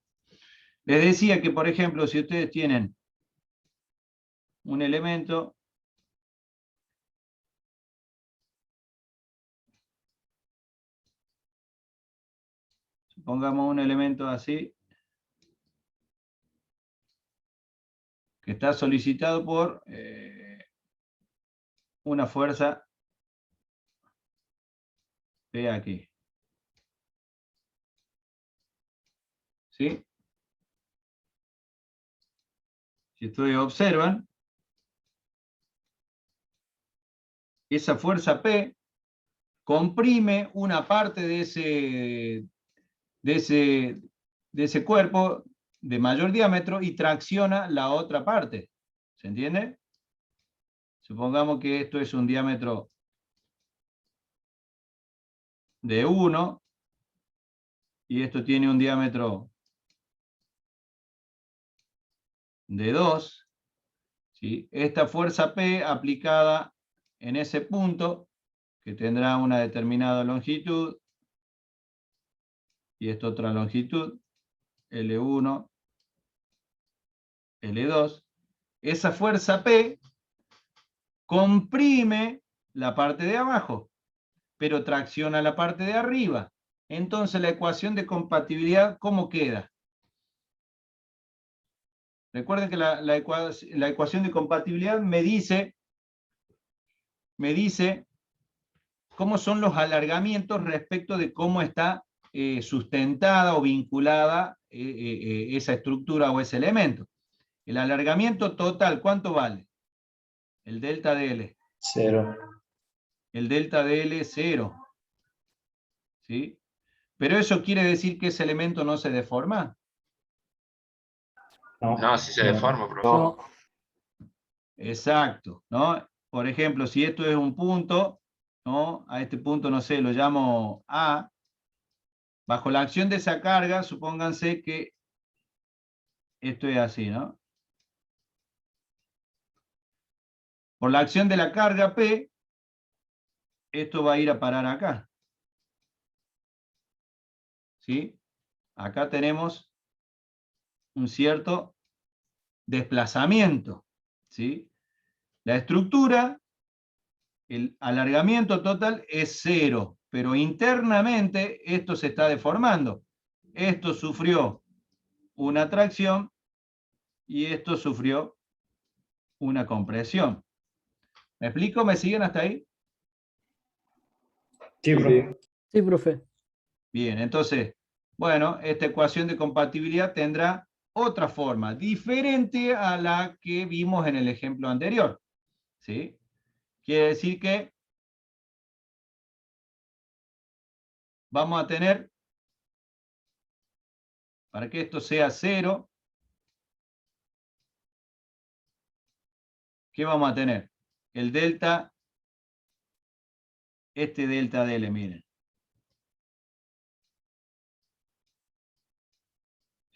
les decía que, por ejemplo, si ustedes tienen un elemento supongamos un elemento así, que está solicitado por una fuerza P aquí. ¿Sí? Si ustedes observan, esa fuerza P comprime una parte de ese cuerpo de mayor diámetro y tracciona la otra parte. ¿Se entiende? Supongamos que esto es un diámetro de 1 y esto tiene un diámetro de 2. ¿Sí? Esta fuerza P aplicada en ese punto, que tendrá una determinada longitud, y esta otra longitud, L1, L2, esa fuerza P comprime la parte de abajo, pero tracciona la parte de arriba. entonces la ecuación de compatibilidad, ¿cómo queda? Recuerden que la ecuación de compatibilidad me dice cómo son los alargamientos respecto de cómo está sustentada o vinculada esa estructura o ese elemento. El alargamiento total, ¿cuánto vale? El delta de L.
0.
El delta de L es 0. ¿Sí? Pero eso quiere decir que ese elemento no se deforma.
No, si se deforma, profe.
No.
Exacto, ¿no? Por ejemplo, si esto es un punto, ¿no? A este punto, no sé, lo llamo A. Bajo la acción de esa carga, supónganse que esto es así, ¿no? Por la acción de la carga P, esto va a ir a parar acá. ¿Sí? Acá tenemos un cierto desplazamiento. ¿Sí? La estructura, el alargamiento total es 0, pero internamente esto se está deformando. Esto sufrió una tracción y esto sufrió una compresión. ¿Me explico? ¿Me siguen hasta ahí?
Sí, profe.
Sí, profe.
Bien, entonces, bueno, esta ecuación de compatibilidad tendrá otra forma, diferente a la que vimos en el ejemplo anterior. ¿Sí? Quiere decir que vamos a tener, para que esto sea 0, ¿qué vamos a tener? El delta, este delta de L, miren.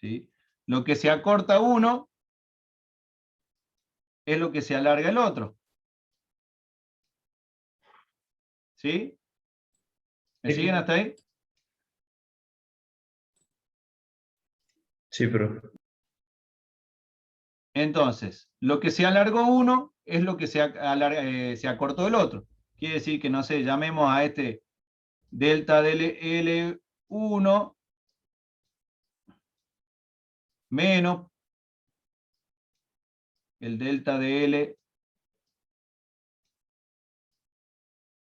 ¿Sí? Lo que se acorta uno es lo que se alarga el otro. ¿Sí? ¿Me
Sí.
siguen hasta ahí?
Sí, profe.
Entonces, lo que se alargó uno es lo que se acortó el otro. Quiere decir que, no sé, llamemos a este delta de L1 menos el delta de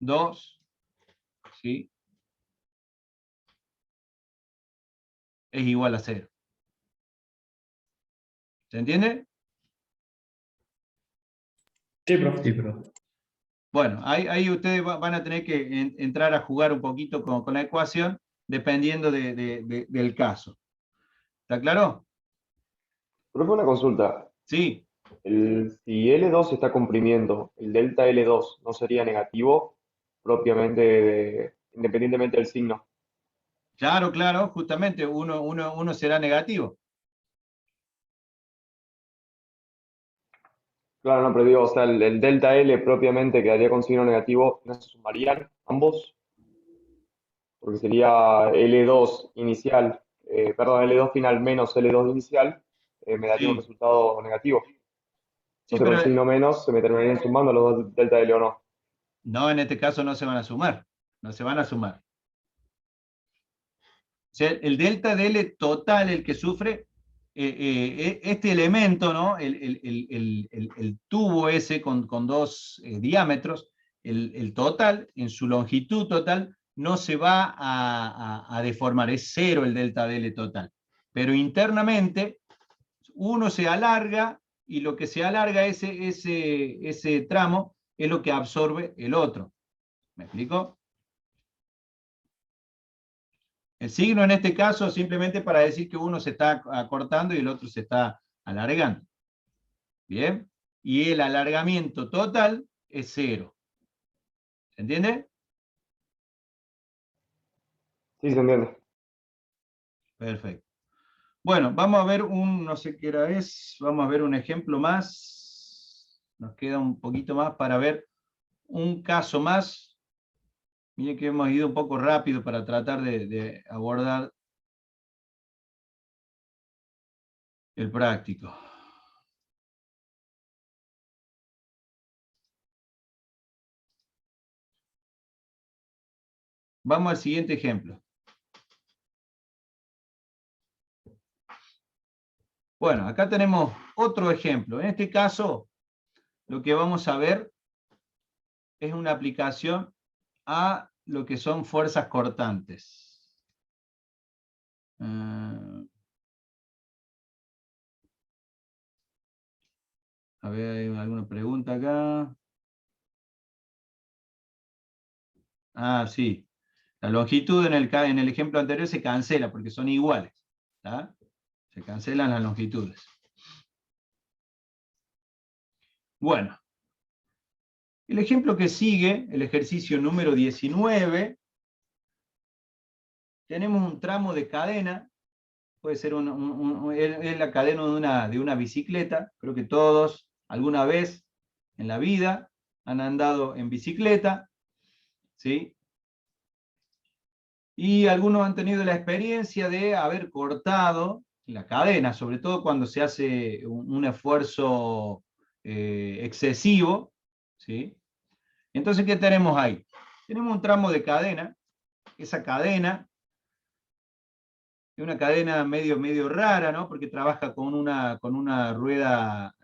L2, ¿sí? Es igual a 0. ¿Se entiende?
Sí, profe. Sí, profe.
Bueno, ahí ustedes van a tener que entrar a jugar un poquito con la ecuación, dependiendo del caso. ¿Está claro?
Profe, una consulta.
Sí.
Si L2 se está comprimiendo, el delta L2 no sería negativo propiamente, independientemente del signo.
Claro, claro, justamente uno será negativo.
Claro, no, pero digo, o sea, el delta L propiamente quedaría con signo negativo, ¿no se sumarían ambos? Porque sería L2 inicial, perdón, L2 final menos L2 inicial, me daría un
Sí,
resultado negativo.
sí,
Entonces con
pero
el signo menos se me terminarían sumando los dos delta L o no.
no, en este caso no se van a sumar. No se van a sumar. O sea, el delta de L total, el que sufre, este elemento, ¿no? El tubo ese con dos diámetros, el total, en su longitud total, no se va a deformar, es 0 el delta de L total. Pero internamente, uno se alarga y lo que se alarga ese tramo es lo que absorbe el otro. ¿Me explico? El signo en este caso simplemente para decir que uno se está acortando y el otro se está alargando. ¿Bien? Y el alargamiento total es 0. ¿Se entiende?
Sí, se entiende.
Perfecto. Bueno, vamos a ver no sé qué hora es, vamos a ver un ejemplo más. Nos queda un poquito más para ver un caso más. Miren que hemos ido un poco rápido para tratar de abordar el práctico. Vamos al siguiente ejemplo. Bueno, acá tenemos otro ejemplo. En este caso, lo que vamos a ver es una aplicación a lo que son fuerzas cortantes. A ver, ¿hay alguna pregunta acá? Ah, sí. La longitud en el ejemplo anterior se cancela porque son iguales. ¿Tá? Se cancelan las longitudes. Bueno. El ejemplo que sigue, el ejercicio número 19, tenemos un tramo de cadena, puede ser es la cadena de una bicicleta. Creo que todos alguna vez en la vida han andado en bicicleta, ¿sí? Y algunos han tenido la experiencia de haber cortado la cadena, sobre todo cuando se hace un esfuerzo excesivo, ¿sí? Entonces, ¿qué tenemos ahí? Tenemos un tramo de cadena. Esa cadena es una cadena medio rara, ¿no? Porque trabaja con una rueda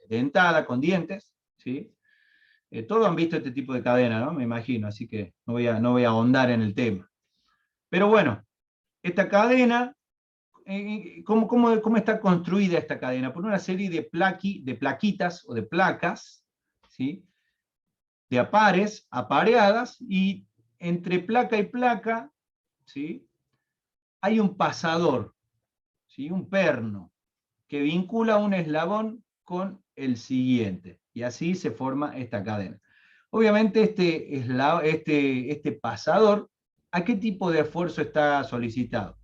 dentada, con dientes, ¿sí? Todos han visto este tipo de cadena, ¿no? Me imagino, así que no voy a ahondar en el tema. Pero bueno, esta cadena, ¿cómo está construida esta cadena? Por una serie de plaquitas o de placas, ¿sí? De apares, apareadas, y entre placa y placa, ¿sí? Hay un pasador, ¿sí? Un perno, que vincula un eslabón con el siguiente, y así se forma esta cadena. Obviamente este pasador, ¿a qué tipo de esfuerzo está solicitado?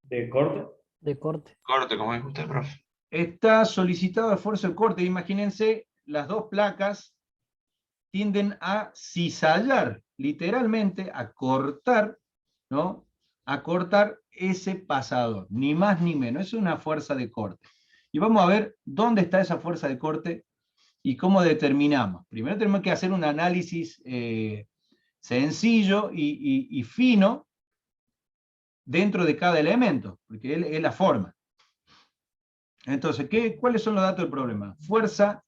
¿De corte?
De corte.
Corte, como dijo usted, profe.
Está solicitado esfuerzo de corte. Imagínense, las dos placas tienden a cizallar, literalmente a cortar, ¿no? A cortar ese pasador, ni más ni menos. Es una fuerza de corte. Y vamos a ver dónde está esa fuerza de corte y cómo determinamos. Primero tenemos que hacer un análisis sencillo y fino dentro de cada elemento, porque es la forma. Entonces, ¿cuáles son los datos del problema? Fuerza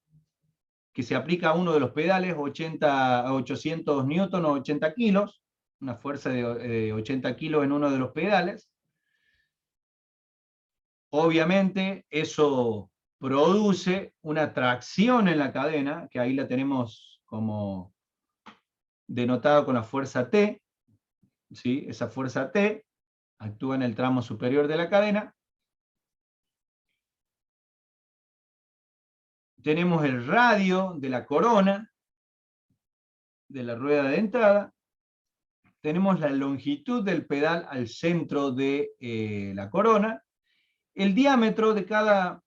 que se aplica a uno de los pedales, 800 newton o 80 kilos, una fuerza de 80 kilos en uno de los pedales. Obviamente eso produce una tracción en la cadena, que ahí la tenemos como denotada con la fuerza T, ¿sí? Esa fuerza T actúa en el tramo superior de la cadena. Tenemos el radio de la corona, de la rueda dentada. Tenemos la longitud del pedal al centro de la corona. El diámetro de cada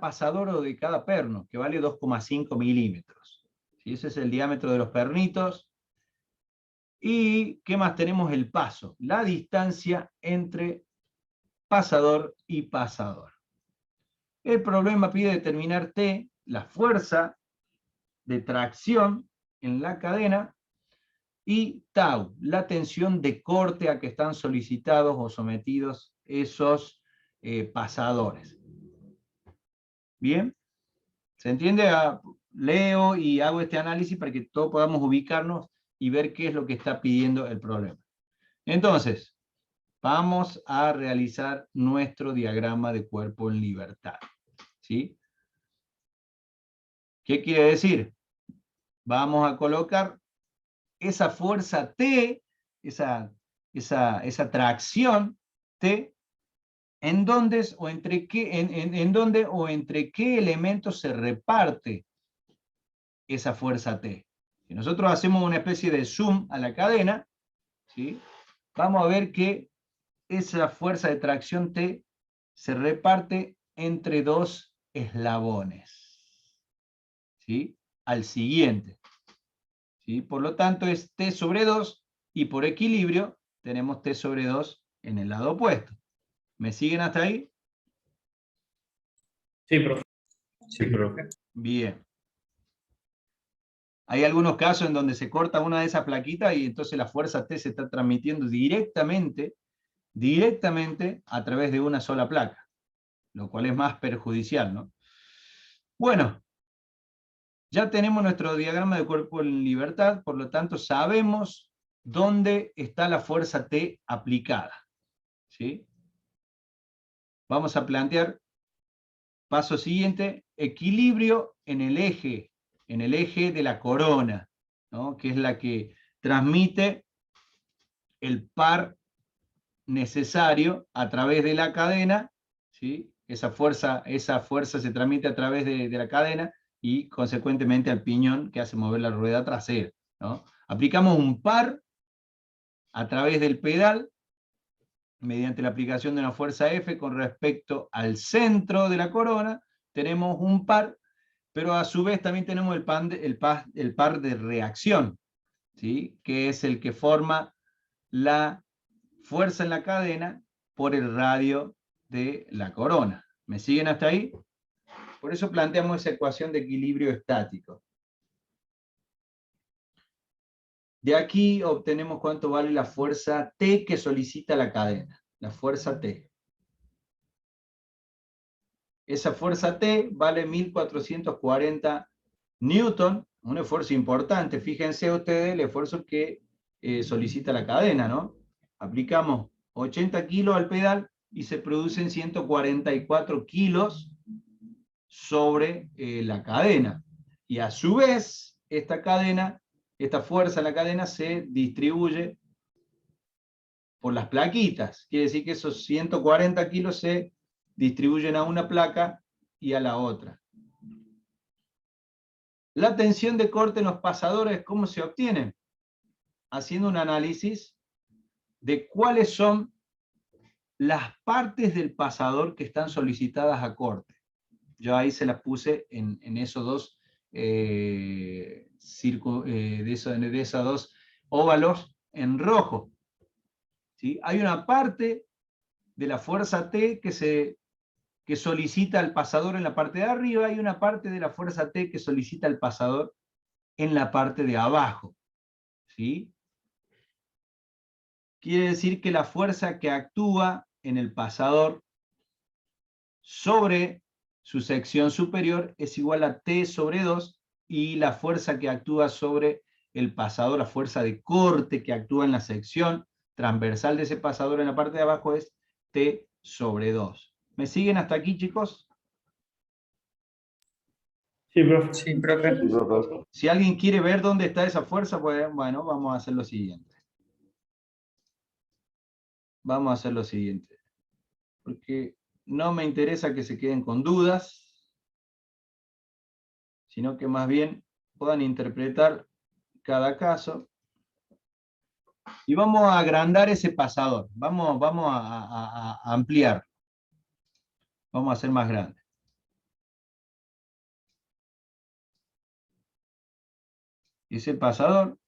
pasador o de cada perno, que vale 2,5 milímetros. ¿Sí? Ese es el diámetro de los pernitos. ¿Y qué más tenemos? El paso, la distancia entre pasador y pasador. El problema pide determinar T, la fuerza de tracción en la cadena, y tau, la tensión de corte a que están solicitados o sometidos esos pasadores. ¿Bien? ¿Se entiende? Leo y hago este análisis para que todos podamos ubicarnos y ver qué es lo que está pidiendo el problema. Entonces, vamos a realizar nuestro diagrama de cuerpo en libertad. ¿Sí? ¿Qué quiere decir? Vamos a colocar esa fuerza T, esa tracción T, ¿en dónde o entre qué elementos se reparte esa fuerza T? Si nosotros hacemos una especie de zoom a la cadena, ¿sí? Vamos a ver que esa fuerza de tracción T se reparte entre dos eslabones, ¿sí? Al siguiente. ¿Sí? Por lo tanto es T sobre 2, y por equilibrio tenemos T sobre 2 en el lado opuesto. ¿Me siguen hasta ahí?
Sí, profe. Sí, profe.
Bien. Hay algunos casos en donde se corta una de esas plaquitas y entonces la fuerza T se está transmitiendo directamente directamente a través de una sola placa, lo cual es más perjudicial, ¿no? Bueno, ya tenemos nuestro diagrama de cuerpo en libertad, por lo tanto sabemos dónde está la fuerza T aplicada, ¿sí? Vamos a plantear, paso siguiente, equilibrio en el eje de la corona, ¿no? Que es la que transmite el par necesario a través de la cadena, ¿sí? Esa fuerza se transmite a través de la cadena y consecuentemente al piñón que hace mover la rueda trasera, ¿no? Aplicamos un par a través del pedal mediante la aplicación de una fuerza F con respecto al centro de la corona, tenemos un par, pero a su vez también tenemos el par de reacción, ¿sí? Que es el que forma la fuerza en la cadena por el radio de la corona. ¿Me siguen hasta ahí? Por eso planteamos esa ecuación de equilibrio estático. De aquí obtenemos cuánto vale la fuerza T que solicita la cadena. La fuerza T. Esa fuerza T vale 1440 newton, un esfuerzo importante. Fíjense ustedes el esfuerzo que solicita la cadena, ¿no? Aplicamos 80 kilos al pedal y se producen 144 kilos sobre la cadena. Y a su vez, esta fuerza en la cadena se distribuye por las plaquitas. Quiere decir que esos 140 kilos se distribuyen a una placa y a la otra. La tensión de corte en los pasadores, ¿cómo se obtiene? Haciendo un análisis de cuáles son las partes del pasador que están solicitadas a corte. Yo ahí se las puse en esos dos de esos dos óvalos en rojo. ¿Sí? Hay una parte de la fuerza T que solicita el pasador en la parte de arriba, y una parte de la fuerza T que solicita el pasador en la parte de abajo. ¿Sí? Quiere decir que la fuerza que actúa en el pasador sobre su sección superior es igual a T sobre 2, y la fuerza que actúa sobre el pasador, la fuerza de corte que actúa en la sección transversal de ese pasador en la parte de abajo, es T sobre 2. ¿Me siguen hasta aquí, chicos?
Sí, profe.
Sí, profe.
Sí, profe.
Si alguien quiere ver dónde está esa fuerza, pues bueno, vamos a hacer lo siguiente. Vamos a hacer lo siguiente. Porque no me interesa que se queden con dudas, sino que más bien puedan interpretar cada caso. Y vamos a agrandar ese pasador. Vamos a ampliar. Vamos a hacer más grande. Ese pasador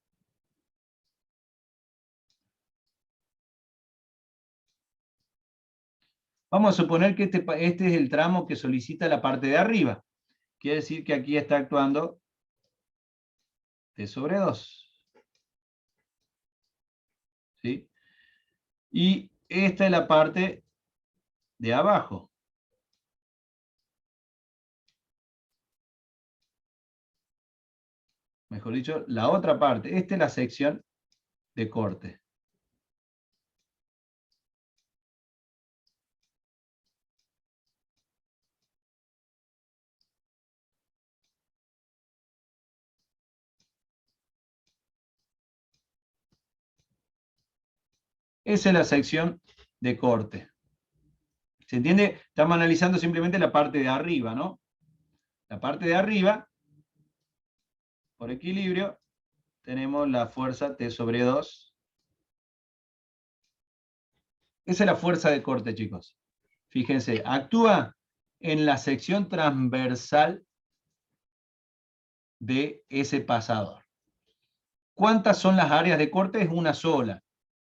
vamos a suponer que este es el tramo que solicita la parte de arriba. Quiere decir que aquí está actuando T sobre 2. ¿Sí? Y esta es la parte de abajo. Mejor dicho, la otra parte. Esta es la sección de corte. Esa es la sección de corte. ¿Se entiende? Estamos analizando simplemente la parte de arriba, ¿no? La parte de arriba, por equilibrio, tenemos la fuerza T sobre 2. Esa es la fuerza de corte, chicos. Fíjense, actúa en la sección transversal de ese pasador. ¿Cuántas son las áreas de corte? Es una sola,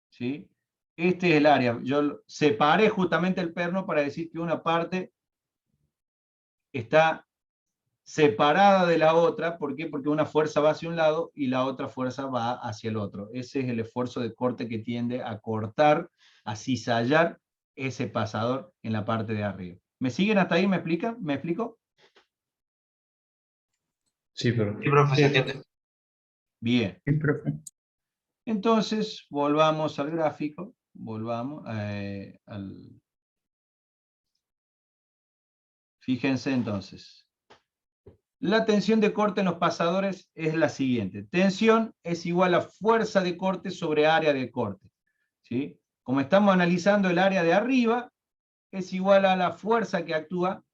¿sí? Este es el área. Yo separé justamente el perno para decir que una parte está separada de la otra. ¿Por qué? Porque una fuerza va hacia un lado y la otra fuerza va hacia el otro. Ese es el esfuerzo de corte que tiende a cortar acizallar ese pasador en la parte de arriba. ¿Me siguen hasta ahí? ¿Me explican? ¿Me explico?
Sí, pero
Sí, profe, se entiende.
Bien.
Sí, profe.
Entonces, volvamos al gráfico, volvamos Fíjense entonces. La tensión de corte en los pasadores es la siguiente. Tensión es igual a fuerza de corte sobre área de corte, ¿sí? Como estamos analizando el área de arriba, es igual a la fuerza que actúa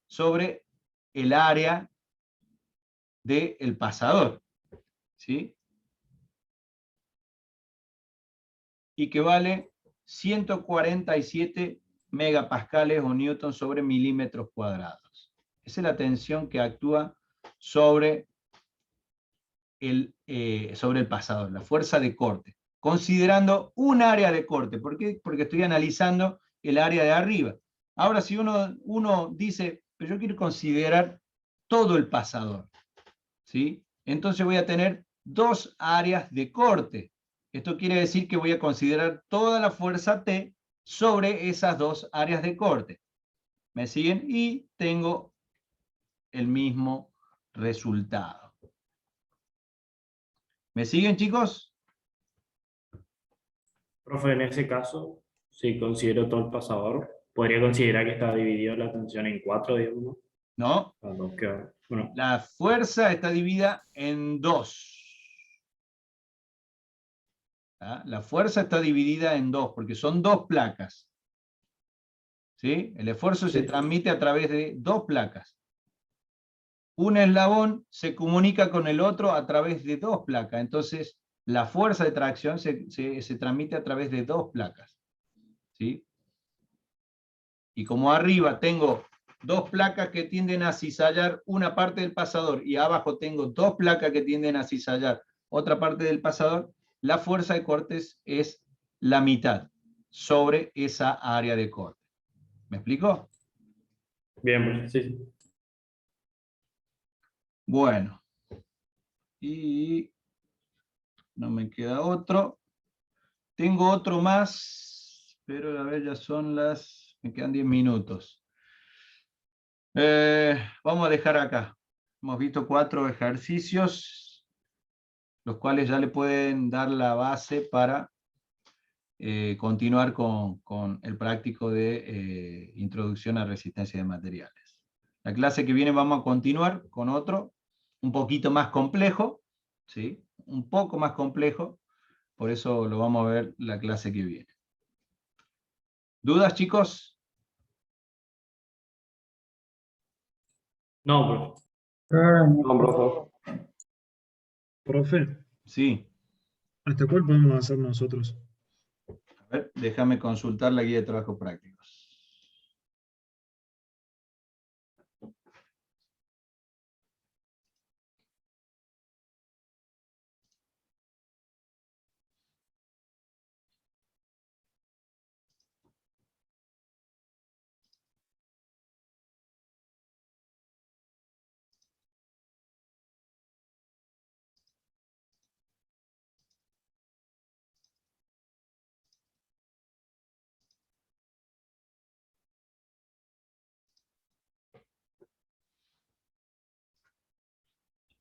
sobre el área del pasador, ¿sí? Y que vale 147 megapascales o newton sobre milímetros cuadrados. Esa es la tensión que actúa sobre el pasador, la fuerza de corte, considerando un área de corte. ¿Por qué? Porque estoy analizando el área de arriba. Ahora, si uno dice, pero yo quiero considerar todo el pasador, ¿sí? Entonces voy a tener dos áreas de corte. Esto quiere decir que voy a considerar toda la fuerza T sobre esas dos áreas de corte. ¿Me siguen? Y tengo el mismo resultado. ¿Me siguen, chicos?
Profe, en ese caso, si considero todo el pasador, podría considerar que está dividido la tensión en 4, digamos,
No.
¿no? Los que, bueno,
La fuerza está dividida en dos. ¿Ah? La fuerza está dividida en dos, porque son dos placas. ¿Sí? El esfuerzo se transmite a través de dos placas. Un eslabón se comunica con el otro a través de dos placas. Entonces, la fuerza de tracción se transmite a través de dos placas. ¿Sí? Y como arriba tengo dos placas que tienden a cizallar una parte del pasador y abajo tengo dos placas que tienden a cizallar otra parte del pasador, la fuerza de cortes es la mitad sobre esa área de corte. ¿Me explico?
bien, pues, sí.
Bueno. Y no me queda otro. Tengo otro más, pero a ver, ya son me quedan 10 minutos. Vamos a dejar acá. Hemos visto 4 ejercicios, los cuales ya le pueden dar la base para continuar con el práctico de introducción a resistencia de materiales. La clase que viene vamos a continuar con otro, un poquito más complejo, ¿sí? Un poco más complejo, por eso lo vamos a ver la clase que viene. ¿Dudas, chicos?
No, profe.
Ahora no.
No, profe.
Profe,
Sí.
¿hasta cuál podemos hacer nosotros?
A ver, déjame consultar la guía de trabajos prácticos.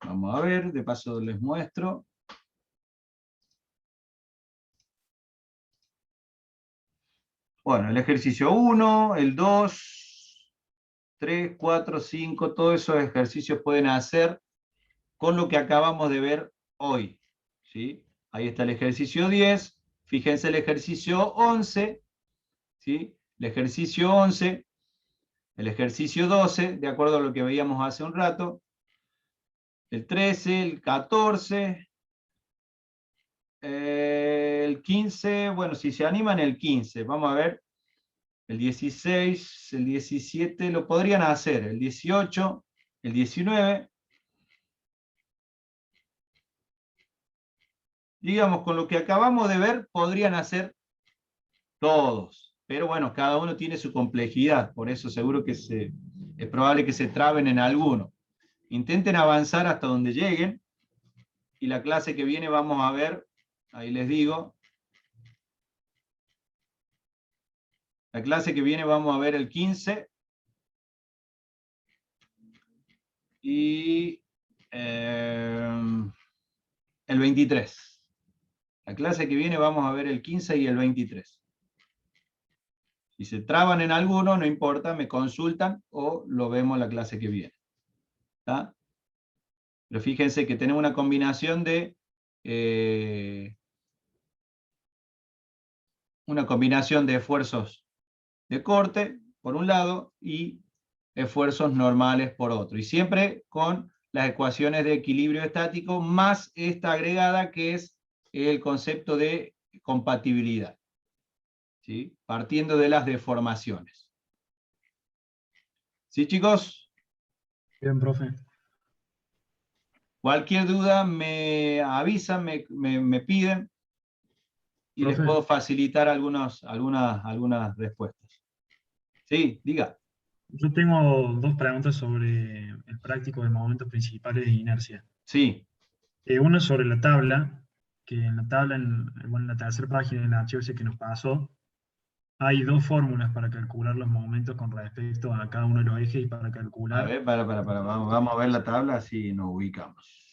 Vamos a ver, de paso les muestro. Bueno, el ejercicio 1, el 2, 3, 4, 5, todos esos ejercicios pueden hacer con lo que acabamos de ver hoy. ¿Sí? Ahí está el ejercicio 10, fíjense el ejercicio 11, ¿sí? El ejercicio 11, el ejercicio 12, de acuerdo a lo que veíamos hace un rato, el 13, el 14, el 15, bueno, si se animan el 15, vamos a ver, el 16, el 17, lo podrían hacer, el 18, el 19, digamos, con lo que acabamos de ver, podrían hacer todos, pero bueno, cada uno tiene su complejidad, por eso seguro que es probable que se traben en alguno. Intenten avanzar hasta donde lleguen, y la clase que viene vamos a ver, ahí les digo, La clase que viene vamos a ver el 15. Y el 23. La clase que viene vamos a ver el 15 y el 23. Si se traban en alguno, no importa, me consultan o lo vemos la clase que viene. ¿Está? Pero fíjense que tenemos una combinación de esfuerzos de corte, por un lado, y esfuerzos normales por otro. Y siempre con las ecuaciones de equilibrio estático, más esta agregada que es el concepto de compatibilidad, ¿sí? Partiendo de las deformaciones. ¿Sí, chicos?
Bien, profe.
Cualquier duda me avisan, me piden y les
Profe.
puedo facilitar algunas respuestas. Sí, diga.
Yo tengo dos preguntas sobre el práctico de momentos principales de inercia.
Sí,
Una sobre la tabla, que en la tabla, en la tercera página del archivo ese que nos pasó, hay dos fórmulas para calcular los momentos con respecto a cada uno de los ejes y para
a
calcular
ver, vamos a ver la tabla así nos ubicamos.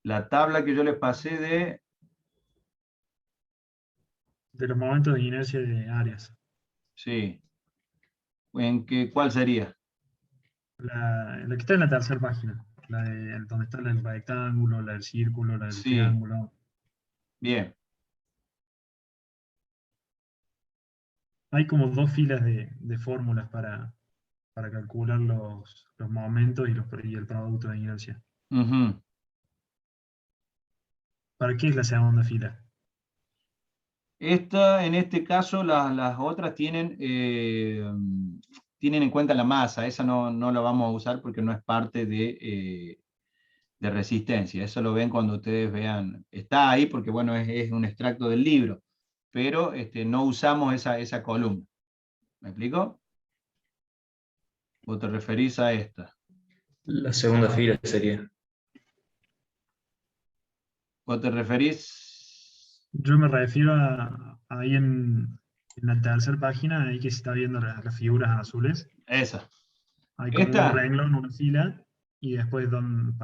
La tabla que yo les pasé de...
de los momentos de inercia de áreas.
Sí. ¿Cuál sería?
La que está en la tercera página, la de donde está el rectángulo, la del círculo, la del
Sí.
triángulo.
Bien.
Hay como dos filas de fórmulas para calcular los momentos y el producto de inercia.
Ujú.
¿Para qué es la segunda fila?
En este caso, las otras tienen en cuenta la masa. Esa no la vamos a usar porque no es parte de resistencia. Eso lo ven cuando ustedes vean. Está ahí porque, bueno, es un extracto del libro. Pero no usamos esa columna. ¿Me explico? ¿Vos te referís a esta?
La segunda fila sería.
¿Vos te referís?
Yo me refiero a ahí en la tercera página, ahí que se está viendo las figuras azules.
Esa.
Hay como un
¿Esta?
renglón, una fila, y después con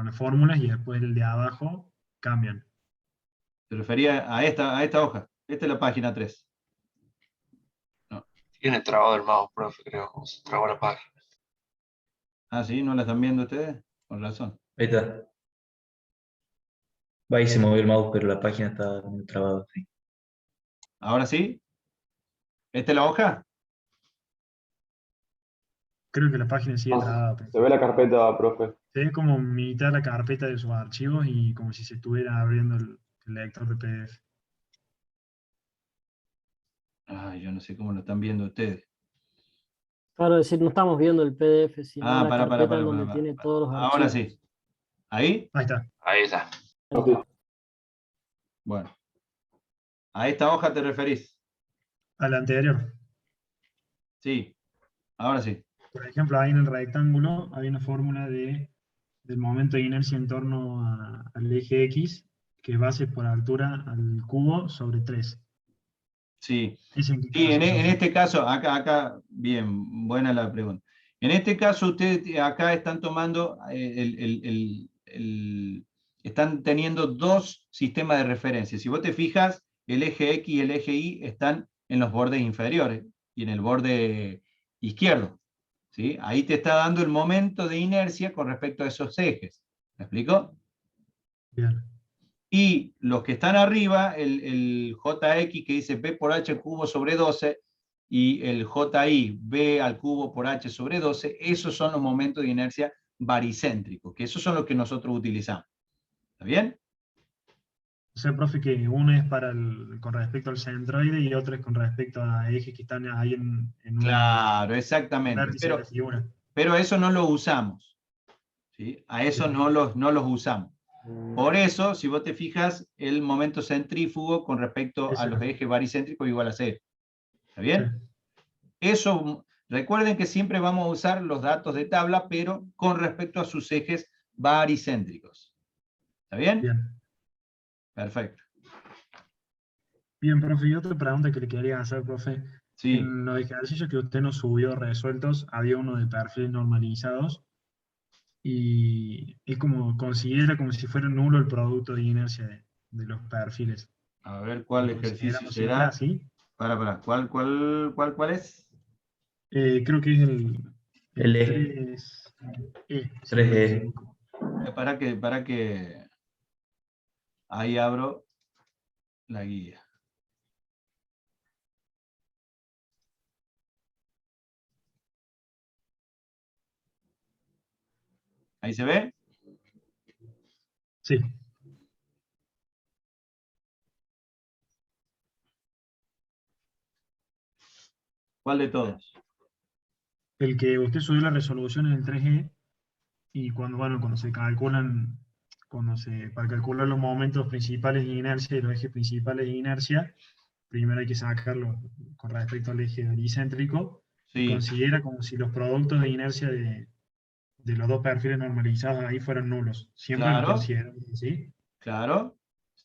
las fórmulas, y después el de abajo cambian.
¿Te refería a esta hoja? Esta es la página 3.
Tiene trabado el mouse, profe, creo. Como se trabó la página.
Ah, ¿sí? ¿No la están viendo ustedes? Con razón.
Ahí está. Va y se movió el mouse, pero la página está muy trabada. Sí.
¿Ahora sí? ¿Esta es la hoja?
Creo que la página sigue trabada.
Se ve la carpeta, profe.
Se ve como mitad la carpeta de sus archivos y como si se estuviera abriendo el lector de PDF.
Ay, yo no sé cómo lo están viendo ustedes.
Claro, es decir, no estamos viendo el PDF, sino la
Para.
carpeta en donde tiene todos los archivos.
Ahora sí. ¿Ahí?
Ahí está.
Ahí está.
Ahí está.
Bueno. ¿A esta hoja te referís?
A la anterior.
Sí. Ahora sí.
Por ejemplo, ahí en el rectángulo hay una fórmula del momento de inercia en torno al eje X, que es base por altura al cubo sobre 3.
Sí.
¿En qué
Sí,
caso se usa?
este caso, acá, bien, buena la pregunta. En este caso, ustedes acá están tomando, están teniendo dos sistemas de referencia. Si vos te fijas, el eje X y el eje Y están en los bordes inferiores y en el borde izquierdo. ¿Sí? Ahí te está dando el momento de inercia con respecto a esos ejes. ¿Me explico?
Bien.
Y los que están arriba, el JX que dice B por H cubo sobre 12 y el JI B al cubo por H sobre 12, esos son los momentos de inercia baricéntricos, que esos son los que nosotros utilizamos. ¿Está bien?
O sea, profe, que uno es con respecto al centroide y otro es con respecto a ejes que están ahí en un
Claro, exactamente.
vértice de la figura.
Pero a eso no lo usamos. ¿Sí? A eso no los usamos. Por eso, si vos te fijas, el momento centrífugo con respecto a los ejes baricéntricos igual a 0. ¿Está bien?
Sí.
Eso, recuerden que siempre vamos a usar los datos de tabla, pero con respecto a sus ejes baricéntricos. ¿Está bien?
Bien.
Perfecto.
Bien, profe, y otra pregunta que le quería hacer, profe.
Sí.
En los ejercicios que usted nos subió resueltos, había uno de perfiles normalizados y es como, considera como si fuera nulo el producto de inercia de los perfiles.
A ver cuál
¿Lo
ejercicio
consideramos siempre
será.
así?
¿Cuál es?
Creo que es
El E.
3E, si no me
3E.
equivoco.
Para que ahí abro la guía. ¿Ahí se ve?
Sí.
¿Cuál de todos?
El que usted subió la resolución es el 3E y cuando se calculan, para calcular los momentos principales de inercia y los ejes principales de inercia, primero hay que sacarlo con respecto al eje baricéntrico y
Sí,
considera como si los productos de inercia de los dos perfiles normalizados ahí fueran nulos. Siempre los
claro,
consideramos así.
claro.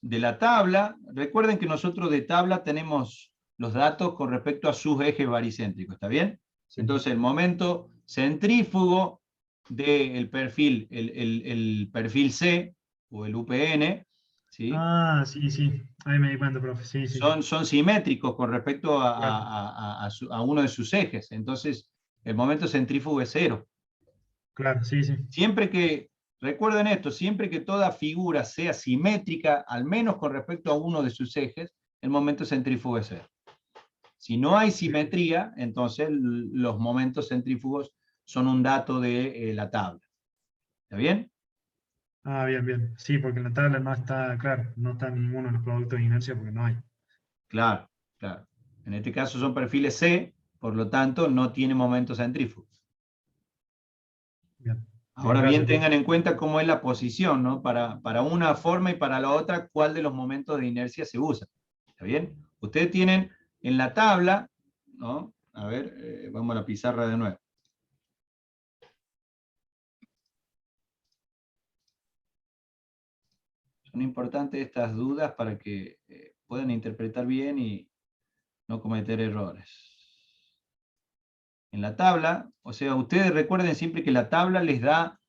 De la tabla, recuerden que nosotros de tabla tenemos los datos con respecto a sus ejes baricéntricos, ¿está bien?
Sí.
Entonces el momento centrífugo del perfil, el perfil C o el UPN, ¿sí?
Ah, sí, sí. Ahí me di cuenta, profe. Sí, sí.
Son simétricos con respecto
Claro.
a uno de sus ejes. Entonces, el momento centrífugo es 0.
Claro, sí, sí.
Siempre que, recuerden esto, siempre que toda figura sea simétrica, al menos con respecto a uno de sus ejes, el momento centrífugo es 0. Si no hay simetría, entonces los momentos centrífugos son un dato de la tabla. ¿Está bien?
Ah, bien, bien. Sí, porque en la tabla no está, claro, no está ninguno de los productos de inercia porque no hay.
Claro, claro. En este caso son perfiles C, por lo tanto no tiene momentos centrífugos.
Bien.
Ahora
Gracias,
bien,
profe.
tengan en cuenta cómo es la posición, ¿no? Para una forma y para la otra, cuál de los momentos de inercia se usa. ¿Está bien? Ustedes tienen en la tabla, ¿no? A ver, vamos a la pizarra de nuevo. Son importantes estas dudas para que puedan interpretar bien y no cometer errores. En la tabla, o sea, ustedes recuerden siempre que la tabla les da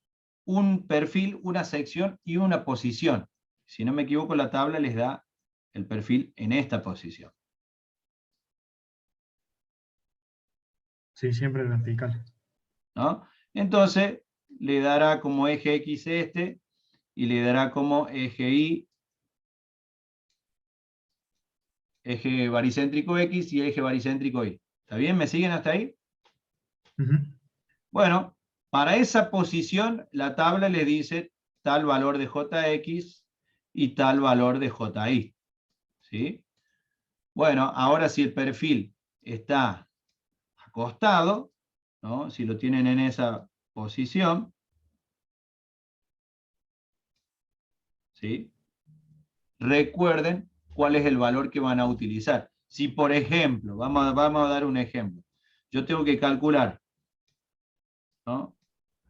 un perfil, una sección y una posición. Si no me equivoco, la tabla les da el perfil en esta posición.
Sí, siempre vertical.
¿No? Entonces, le dará como eje X este, y le dará como eje Y, eje baricéntrico X y eje baricéntrico Y. ¿Está bien? ¿Me siguen hasta ahí?
Ujú.
Bueno, para esa posición, la tabla le dice tal valor de JX y tal valor de JY. ¿Sí? Bueno, ahora si el perfil está acostado, ¿no? Si lo tienen en esa posición, ¿sí? Recuerden cuál es el valor que van a utilizar. Si, por ejemplo, vamos a dar un ejemplo, yo tengo que calcular, ¿no?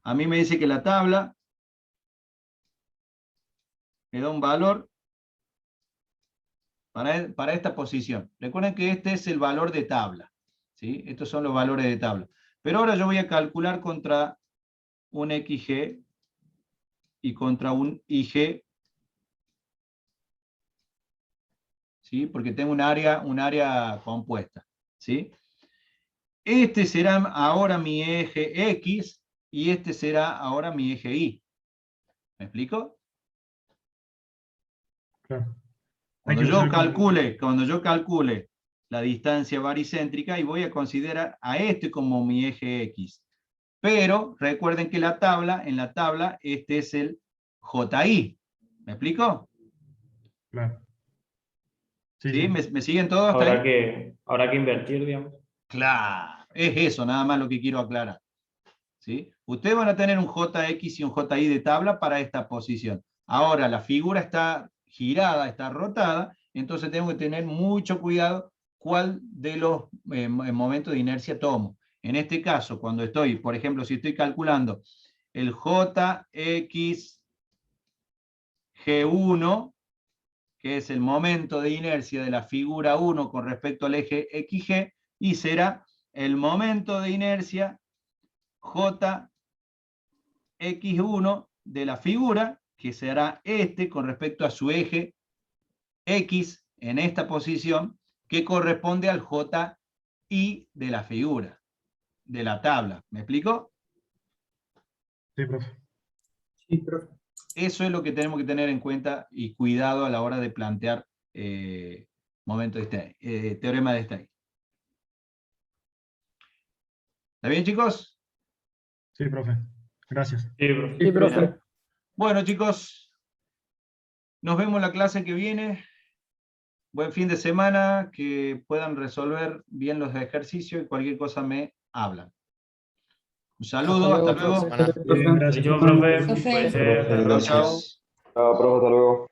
A mí me dice que la tabla me da un valor para esta posición. Recuerden que este es el valor de tabla, ¿sí? Estos son los valores de tabla. Pero ahora yo voy a calcular contra un XG y contra un IG, ¿sí? Porque tengo un área compuesta, ¿sí? Este será ahora mi eje X y este será ahora mi eje Y. ¿Me explico?
Claro. Hay
Cuando
que
yo
usar
calcule la distancia baricéntrica y voy a considerar a este como mi eje X. Pero recuerden que en la tabla, este es el JY. ¿Me explico?
Claro. Sí,
¿Sí?
sí.
¿Me siguen todos hasta ahí?
Habrá que invertir, digamos.
Claro, es eso nada más lo que quiero aclarar. ¿Sí? Ustedes van a tener un JX y un JY de tabla para esta posición. Ahora la figura está girada, está rotada, entonces tengo que tener mucho cuidado cuál de los momentos de inercia tomo. En este caso, cuando estoy, por ejemplo, si estoy calculando el JX G1, que es el momento de inercia de la figura 1 con respecto al eje XG, y será el momento de inercia JX1 de la figura, que será este con respecto a su eje X en esta posición, que corresponde al JI de la figura, de la tabla. ¿Me explico?
Sí, profe.
Sí, profe.
Eso es lo que tenemos que tener en cuenta y cuidado a la hora de plantear teorema de Stein. ¿Está bien, chicos?
Sí, profe. Gracias.
Sí, profe.
Sí, profe.
Bueno, chicos, nos vemos la clase que viene. Buen fin de semana, que puedan resolver bien los ejercicios y cualquier cosa me hablan. Un saludo, hasta luego.
profe.
Bien, gracias.
Buenísimo, profe.
Profe.
Puede ser.
Profe,
Chao, chao.
Chao, profe, hasta luego.